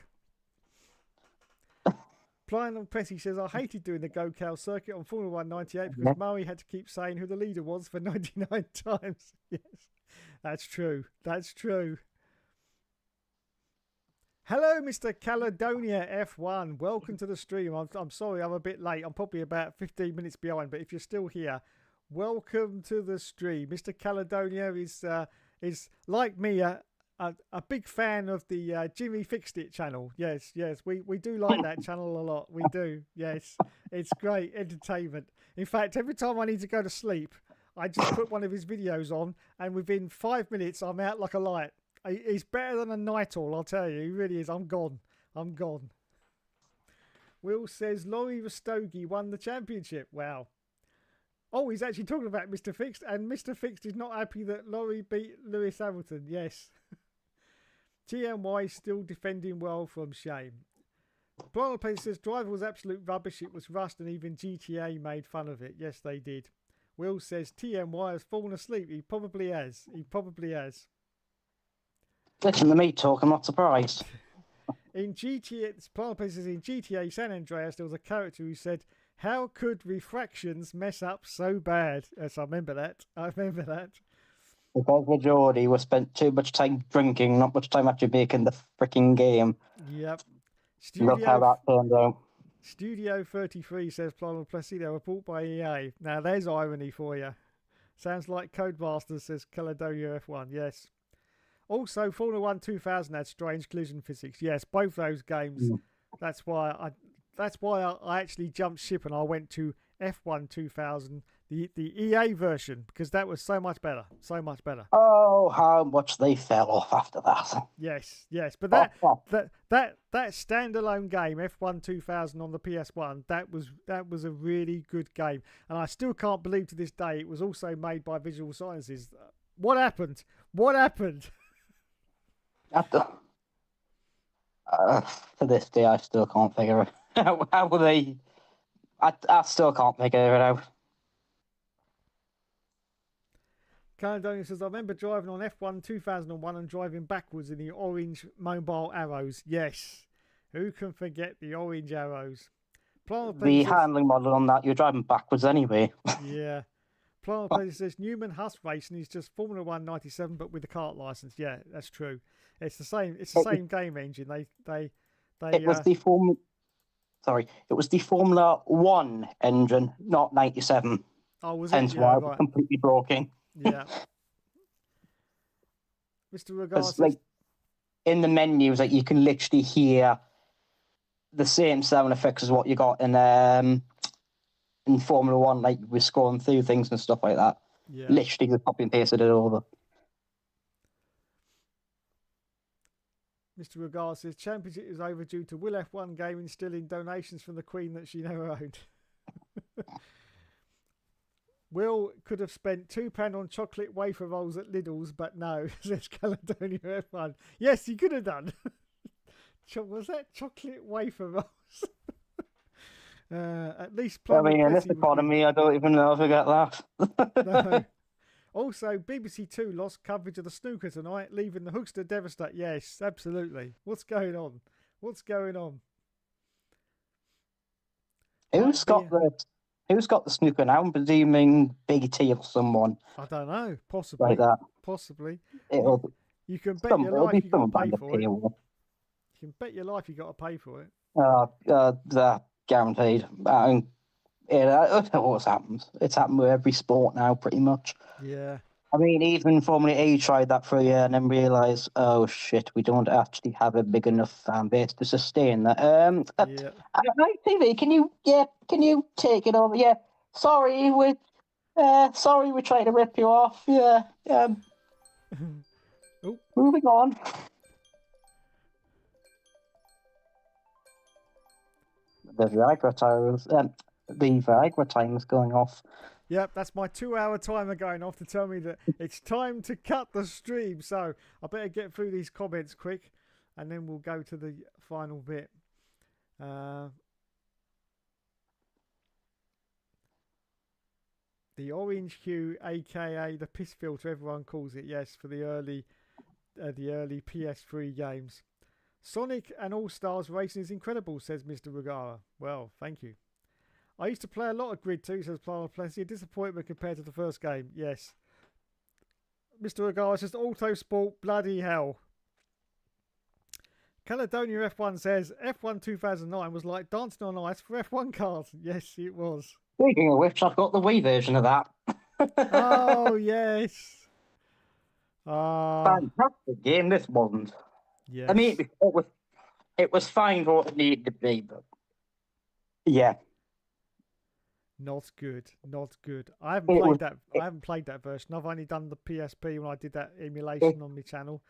Lionel Petty says, I hated doing the Go-Cal circuit on Formula 1 98 because Murray had to keep saying who the leader was for 99 times. Yes, that's true. That's true. Hello, Mr. Caledonia F1. Welcome to the stream. I'm sorry I'm a bit late. I'm probably about 15 minutes behind, but if you're still here, welcome to the stream. Mr. Caledonia is like me, a big fan of the Jimmy Fixed It channel. Yes, we do like that channel a lot. We do. Yes, it's great entertainment. In fact, every time I need to go to sleep, I just put one of his videos on, and within 5 minutes, I'm out like a light. He's better than a night owl, I'll tell you. He really is. I'm gone. Will says Laurie Rastogi won the championship. Wow. Oh, he's actually talking about Mr. Fixed, and Mr. Fixed is not happy that Laurie beat Lewis Hamilton. Yes. TMY still defending well from shame. Brian Place says driver was absolute rubbish. It was rushed, and even GTA made fun of it. Yes, they did. Will says TMY has fallen asleep. He probably has. Listen to me talk, I'm not surprised. In GTA San Andreas, there was a character who said, how could refractions mess up so bad? Yes, I remember that. Because majority was spent too much time drinking, not much time actually making the freaking game. Yep. Look how that turned out. Studio 33 says Primal Placido report by EA. Now there's irony for you. Sounds like Codemasters, says Caledonia F1. Yes. Also, Formula 1 2000 had strange collision physics. Yes, both those games. That's why I actually jumped ship and I went to F1 2000, The EA version, because that was so much better. So much better. Oh, how much they fell off after that. Yes, yes. But Oh. that standalone game, F1 2000 on the PS1, that was a really good game. And I still can't believe to this day it was also made by Visual Sciences. What happened? What happened? To this day, I still can't figure it out. How were they? I still can't figure it out. Caledonia says, I remember driving on F1 2001 and driving backwards in the orange mobile arrows. Yes. Who can forget the orange arrows? The handling model on that, you're driving backwards anyway. Yeah. Planet Player says Newman Huss Racing is just Formula 1 97, but with the kart license. Yeah, that's true. It's the same. It's the same game engine. It was the Formula 1 engine, not 97. Oh, was Hence it? why Yeah, it was right. completely broken. Yeah. Mr. Regards says, like in the menus, like you can literally hear the same sound effects as what you got in Formula 1, like we're scrolling through things and stuff like that. yeah. Literally just copy and pasted it over. Mr. Regards says Championship is overdue to Will F1 Gaming stealing donations from the Queen that she never owned. Will could have spent £2 on chocolate wafer rolls at Lidl's, but no, says Caledonia F1. Yes, he could have done. Was that chocolate wafer rolls? At least In this economy, I don't even know if I get that. No. Also, BBC Two lost coverage of the snooker tonight, leaving the Hookster devastated. Yes, absolutely. What's going on? What's going on? Who's got the snooker now? I'm presuming BT or someone. I don't know. Possibly. Like that. Possibly. You can bet your life you got to pay for it. You can bet your life you got to pay for it. Guaranteed. It always happens. It's happened with every sport now, pretty much. Yeah. I mean, even Formula E tried that for a year and then realised, oh shit, we don't actually have a big enough fan base to sustain that. Yeah. Right, TV, can you take it over? Yeah. Sorry, we're trying to rip you off. Yeah. Oh. Moving on. The Viagra time is going off. Yep, that's my 2-hour timer going off to tell me that it's time to cut the stream. So I better get through these comments quick, and then we'll go to the final bit. The orange hue, aka the piss filter, everyone calls it. Yes, for the early PS3 games. Sonic and All Stars Racing is incredible, says Mr. Rugara. Well, thank you. I used to play a lot of Grid 2, says Planet Plenty. A disappointment compared to the first game. Yes. Mr. Rugara says Auto Sport, bloody hell. Caledonia F1 says F1 2009 was like dancing on ice for F1 cars. Yes, it was. Speaking of which, I've got the Wii version of that. Oh, yes. Fantastic game, this wasn't. Yes. I mean, it was fine for what it needed to be, but yeah. Not good. Not good. I haven't played that version. I've only done the PSP when I did that emulation on my channel.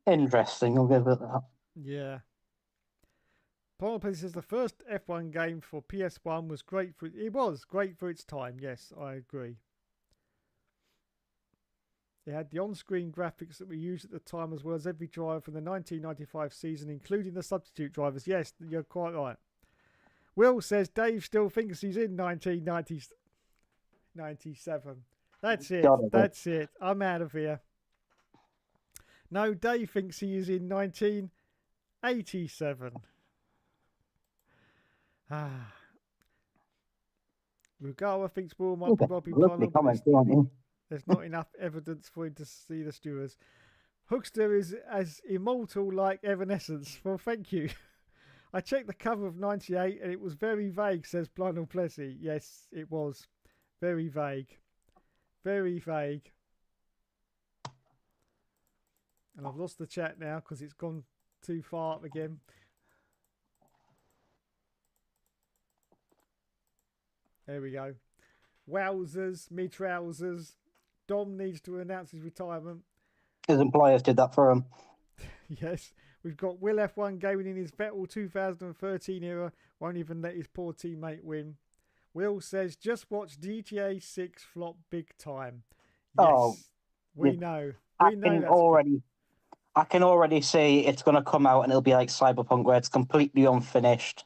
Interesting, I'll give it that. Yeah. Paul says the first F1 game for PS1 was great for it was great for its time. Yes, I agree. It had the on-screen graphics that we used at the time, as well as every driver from the 1995 season, including the substitute drivers. Yes, you're quite right. Will says Dave still thinks he's in 1997. That's it. That's it. I'm out of here. No, Dave thinks he is in 1987. Rugawa thinks Will might be Robbie Plano. There's not enough evidence for him to see the stewards. Hookster is as immortal like Evanescence. Well, thank you. I checked the cover of 98 and it was very vague, says Plano Plessy. Yes, it was. Very vague. Very vague. And I've lost the chat now because it's gone too far up again. There we go. Wowzers, me trousers. Dom needs to announce his retirement. His employers did that for him. Yes, we've got Will F1 gaming in his Vettel 2013 era. Won't even let his poor teammate win. Will says, just watch GTA 6 flop big time. Yes, Oh, we yeah. know. I We know can that's already, I can already see it's going to come out and it'll be like Cyberpunk, where it's completely unfinished,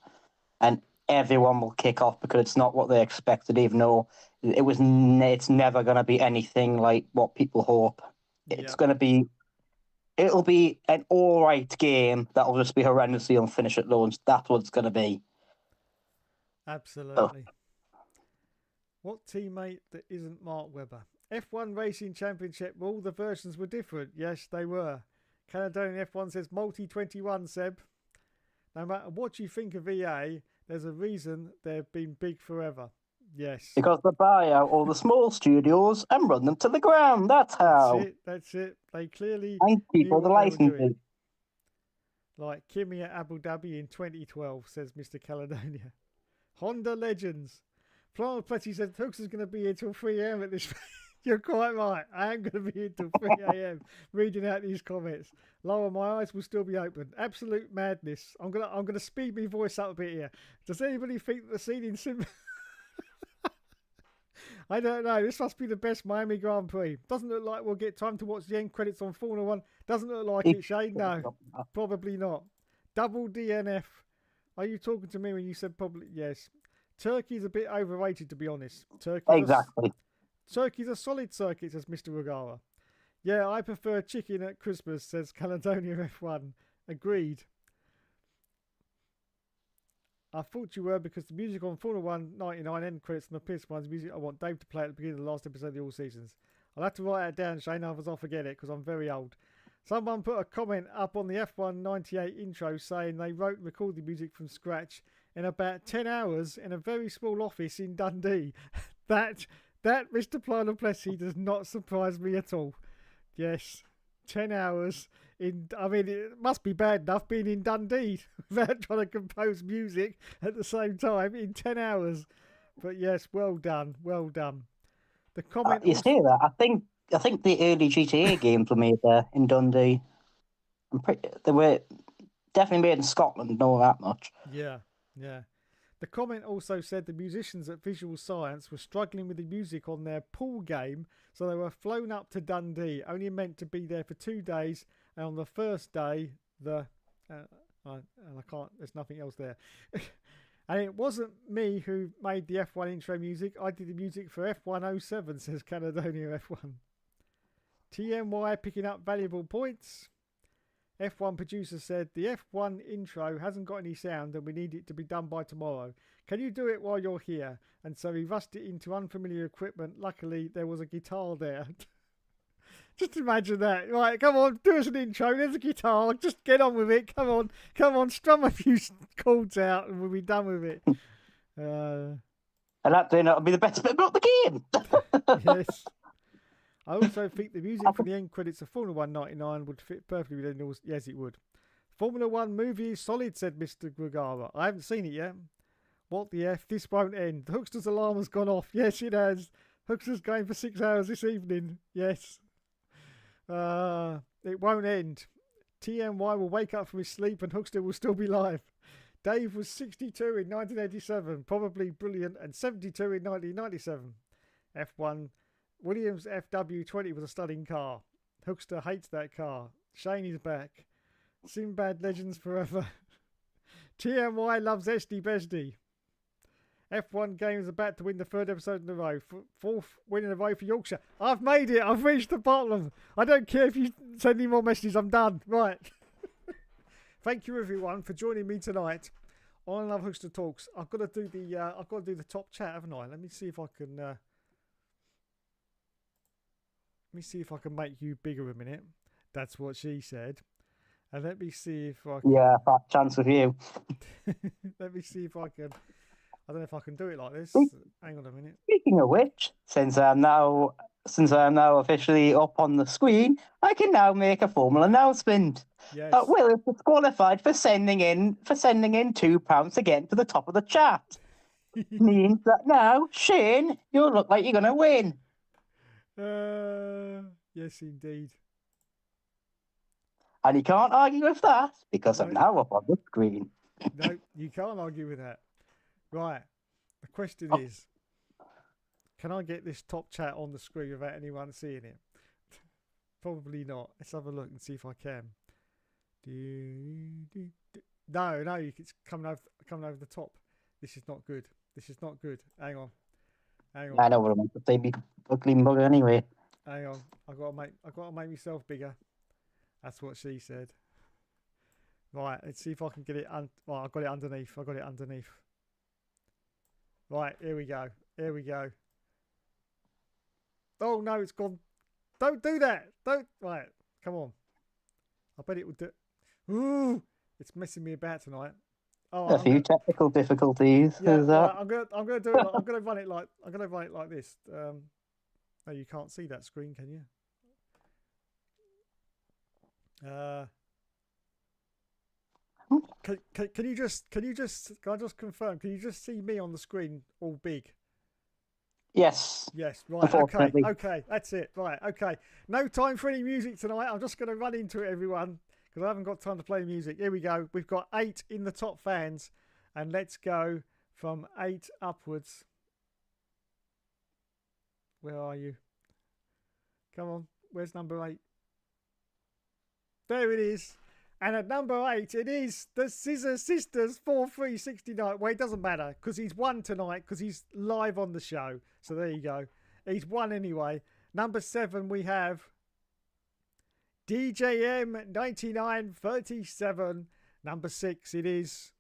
and everyone will kick off because it's not what they expected, even though it was. It's never going to be anything like what people hope. It's Yep. going to be. It'll be an all right game that'll just be horrendously unfinished at launch. That's what it's going to be. Absolutely. What teammate that isn't Mark Webber? F1 Racing Championship, all the versions were different. Yes, they were. Caledonian F1 says multi 21, Seb. No matter what you think of EA, there's a reason they've been big forever. Yes. Because they buy out all the small studios and run them to the ground. That's how. That's it. They clearly And keep knew all the what they were doing. licenses. Like Kimi at Abu Dhabi in 2012, says Mr. Caledonia. Honda Legends. Florence Pletty said Hookster's going to be here till 3 a.m. at this. You're quite right. I am going to be here till 3 a.m. reading out these comments. Lower, my eyes will still be open. Absolute madness. I'm gonna speed my voice up a bit here. Does anybody think the scene in Sim? I don't know. This must be the best Miami Grand Prix. Doesn't look like we'll get time to watch the end credits on Formula One. Doesn't look like it, Shane. No, probably not. Double DNF. Are you talking to me when you said probably? Yes. Turkey's a bit overrated, to be honest. Turkey's a solid circuit, says Mr. Regara. Yeah, I prefer chicken at Christmas, says Caledonia F1. Agreed. I thought you were, because the music on Formula 1 99 end credits and the piss one's music I want Dave to play at the beginning of the last episode of the All Seasons. I'll have to write that down, Shane, otherwise I'll forget it because I'm very old. Someone put a comment up on the F1 98 intro saying they wrote and recorded music from scratch in about 10 hours in a very small office in Dundee. That, Mr. Planoplessi, does not surprise me at all. Yes, 10 hours in. I mean, it must be bad enough being in Dundee without trying to compose music at the same time in 10 hours. But yes, well done, well done. The comment. You say that? I think the early GTA games were made there in Dundee. They were definitely made in Scotland. Know that much. Yeah. The comment also said the musicians at Visual Science were struggling with the music on their pool game, so they were flown up to Dundee, only meant to be there for 2 days, and on the first day, and I can't, there's nothing else there. And it wasn't me who made the F1 intro music, I did the music for F107, says Caledonia F1. TMY picking up valuable points. F1 producer said, the F1 intro hasn't got any sound and we need it to be done by tomorrow. Can you do it while you're here? And so he rushed it into unfamiliar equipment. Luckily, there was a guitar there. Just imagine that. Right, come on, do us an intro. There's a guitar. Just get on with it. Come on, strum a few chords out and we'll be done with it. And that'll be the best bit about the game. Yes. I also think the music for the end credits of Formula 1 99 would fit perfectly with it. Yes, it would. Formula 1 movie is solid, said Mr. Gregara. I haven't seen it yet. What the F? This won't end. The Hookster's alarm has gone off. Yes, it has. Hookster's going for 6 hours this evening. Yes. It won't end. TMY will wake up from his sleep and Hookster will still be live. Dave was 62 in 1987, probably brilliant, and 72 in 1997. F1 Williams FW20 was a stunning car. Hookster hates that car. Shane is back. Sinbad Legends forever. TMY loves Esty Bestie. F1 Games about to win the 3rd episode in a row. 4th win in a row for Yorkshire. I've made it. I've reached the bottom. I don't care if you send any more messages. I'm done. Right. Thank you everyone for joining me tonight on Love Hookster Talks. I've got to do the top chat, haven't I? Let me see if I can. Let me see if I can make you bigger a minute. That's what she said. And let me see if I can. Yeah, fat chance with you. Let me see if I can. I don't know if I can do it like this. Hang on a minute. Speaking of which, since I'm now officially up on the screen, I can now make a formal announcement. Yes. Will is disqualified for sending in £2 to get into the top of the chat. means that now, Shane, you look like you're going to win. Yes, indeed. And you can't argue with that because I'm No. now up on the screen. No, you can't argue with that. Right. The question Oh. is, can I get this top chat on the screen without anyone seeing it? Probably not. Let's have a look and see if I can. No, it's coming over the top. This is not good. This is not good. Hang on. I know what I'm going to say, big ugly mug anyway. Hang on. I gotta make myself bigger. That's what she said. Right, let's see if I can get it. Well, I got it underneath. Right, here we go. Oh no, it's gone. Don't do that. Don't. Right, come on. I bet it would do. Ooh, it's messing me about tonight. Oh, A few technical difficulties. Yeah, Is that? right, I'm gonna do it. I'm gonna run it like this. No, you can't see that screen, can you? Can I just confirm? Can you just see me on the screen all big? Yes. Yes, right, okay, that's it, right, okay. No time for any music tonight. I'm just going to run into it, everyone, because I haven't got time to play music. Here we go. We've got 8 in the top fans, and let's go from 8 upwards. Where are you? Come on, where's number 8? There it is. And at number 8, it is the Scissor Sisters 4369. Well, it doesn't matter because he's won tonight because he's live on the show. So there you go. He's won anyway. Number 7, we have DJM 9937. Number 6, it is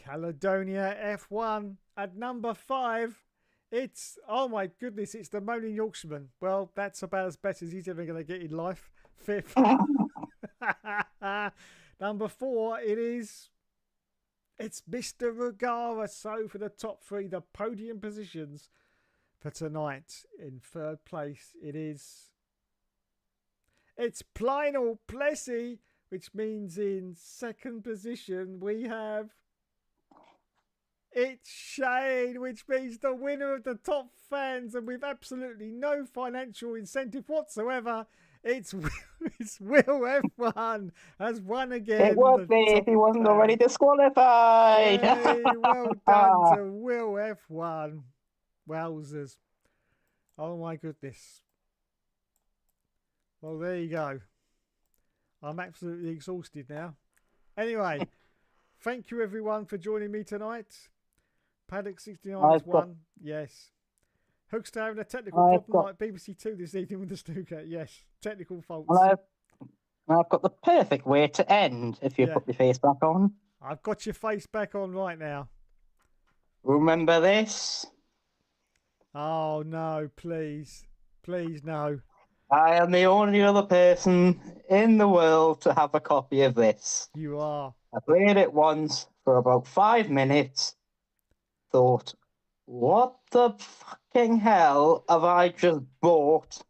Caledonia F1. At number 5, it's, oh my goodness, it's the Moaning Yorkshireman. Well, that's about as best as he's ever going to get in life. 5th. Number 4, it's Mr. Rugara. So for the top 3, the podium positions for tonight, in 3rd place, it's Plynal Plessy, which means in 2nd position we have it's Shane, which means the winner of the top fans, and with absolutely no financial incentive whatsoever. It's Will F1 has won again. It would be if he wasn't already disqualified. Yay, well done to Will F1. Wowzers. Oh my goodness. Well, there you go. I'm absolutely exhausted now. Anyway, thank you everyone for joining me tonight. Paddock 69 has won. Yes. Hookster having a technical problem like BBC Two this evening with the snooker. Yes, technical faults. Well, I've got the perfect way to end if you put your face back on. I've got your face back on right now. Remember this? Oh, no, please. Please, no. I am the only other person in the world to have a copy of this. You are. I played it once for about 5 minutes. Thought, what the fucking hell have I just bought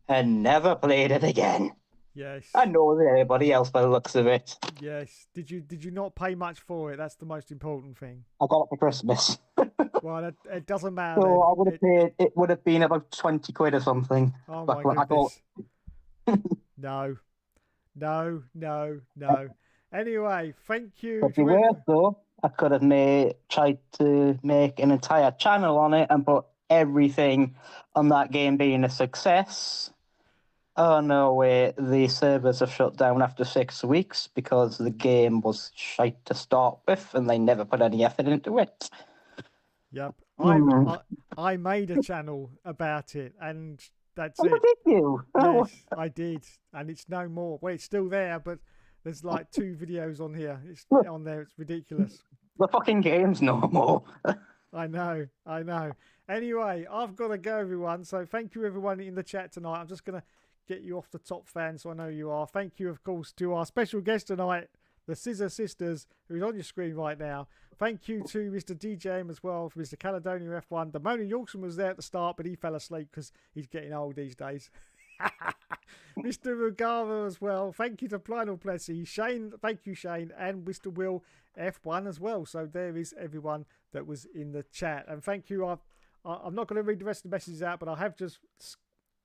and never played it again? Yes. I know that everybody else by the looks of it. Yes. Did you not pay much for it? That's the most important thing. I got it for Christmas. Well, it doesn't matter. So then. I would have paid. It would have been about 20 quid or something. Oh my goodness. No. Anyway, thank you. But beware, though. I could have tried to make an entire channel on it and put everything on that game being a success. Oh no way, the servers have shut down after 6 weeks because the game was shite to start with and they never put any effort into it. Yep. I made a channel about it and that's it. Did you? Yes, I did. And it's no more. Well, it's still there, but there's like 2 videos on here. It's on there. It's ridiculous. The fucking game's no more. I know. Anyway, I've got to go, everyone. So thank you, everyone in the chat tonight. I'm just going to get you off the top fan, so I know you are. Thank you, of course, to our special guest tonight, the Scissor Sisters, who's on your screen right now. Thank you to Mr. DJM as well, for Mr. Caledonia F1. The Moaning Yorkshireman was there at the start, but he fell asleep because he's getting old these days. Mr. Rugara as well. Thank you to Plynal Plessy. Shane, thank you, Shane. And Mr. Will F1 as well. So there is everyone that was in the chat. And thank you. I'm not going to read the rest of the messages out, but I have just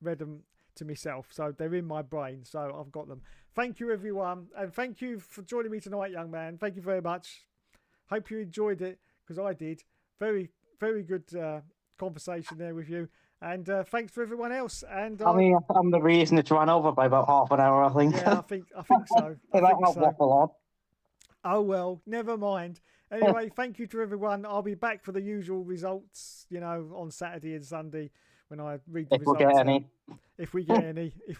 read them to myself. So they're in my brain. So I've got them. Thank you, everyone. And thank you for joining me tonight, young man. Thank you very much. Hope you enjoyed it, because I did. Very, very good conversation there with you. And thanks for everyone else. And I mean, I'm the reason it's run over by about half an hour, I think. yeah, I think so. I I'll think so. waffle on. Oh well, never mind. Anyway, thank you to everyone. I'll be back for the usual results, on Saturday and Sunday when I read the If we results. get any. If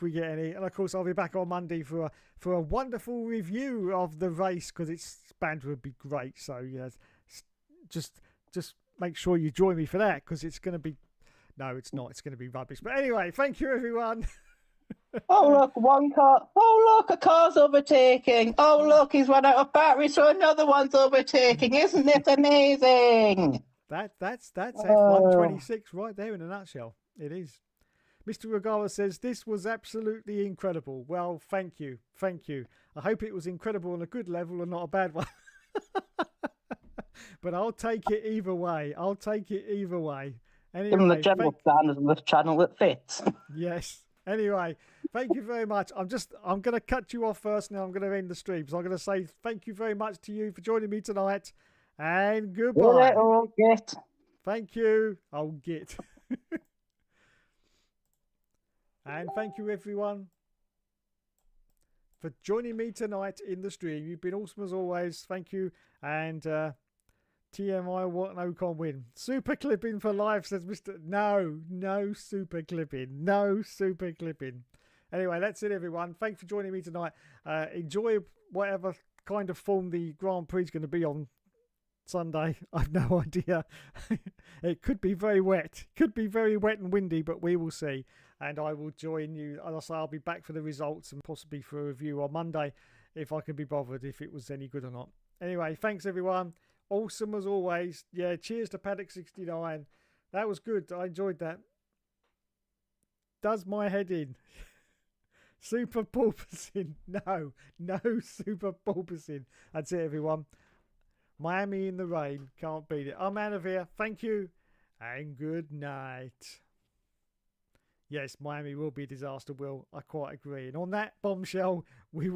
we get any, and of course I'll be back on Monday for a wonderful review of the race, because its banter would be great. So yeah, just make sure you join me for that, because it's going to be. No, it's not. It's going to be rubbish. But anyway, thank you, everyone. Oh, look, one car. Oh, look, a car's overtaking. Oh, look, he's run out of batteries, so another one's overtaking. Isn't this amazing? That's F126 right there in a nutshell. It is. Mr. Regala says, this was absolutely incredible. Well, thank you. Thank you. I hope it was incredible on a good level and not a bad one. But I'll take it either way. Anyway, Given the general standards of this channel, it fits. Yes. Anyway, thank you very much. I'm going to cut you off first now. I'm going to end the stream. So I'm going to say thank you very much to you for joining me tonight. And goodbye. Get. Thank you. I'll get. And thank you, everyone, for joining me tonight in the stream. You've been awesome as always. Thank you. And TMI, what no con win. Super clipping for life, says Mr. No super clipping. No super clipping. Anyway, that's it, everyone. Thanks for joining me tonight. Enjoy whatever kind of form the Grand Prix is going to be on Sunday. I've no idea. It could be very wet. Could be very wet and windy, but we will see. And I will join you. As I say, I'll be back for the results and possibly for a review on Monday if I can be bothered, if it was any good or not. Anyway, thanks, everyone. Awesome as always. Yeah, cheers to Paddock 69. That was good. I enjoyed that. Does my head in. Super porpoising. No super porpoising. That's it, everyone. Miami in the rain. Can't beat it. I'm out of here. Thank you. And good night. Yes, Miami will be a disaster, Will. I quite agree. And on that bombshell, we will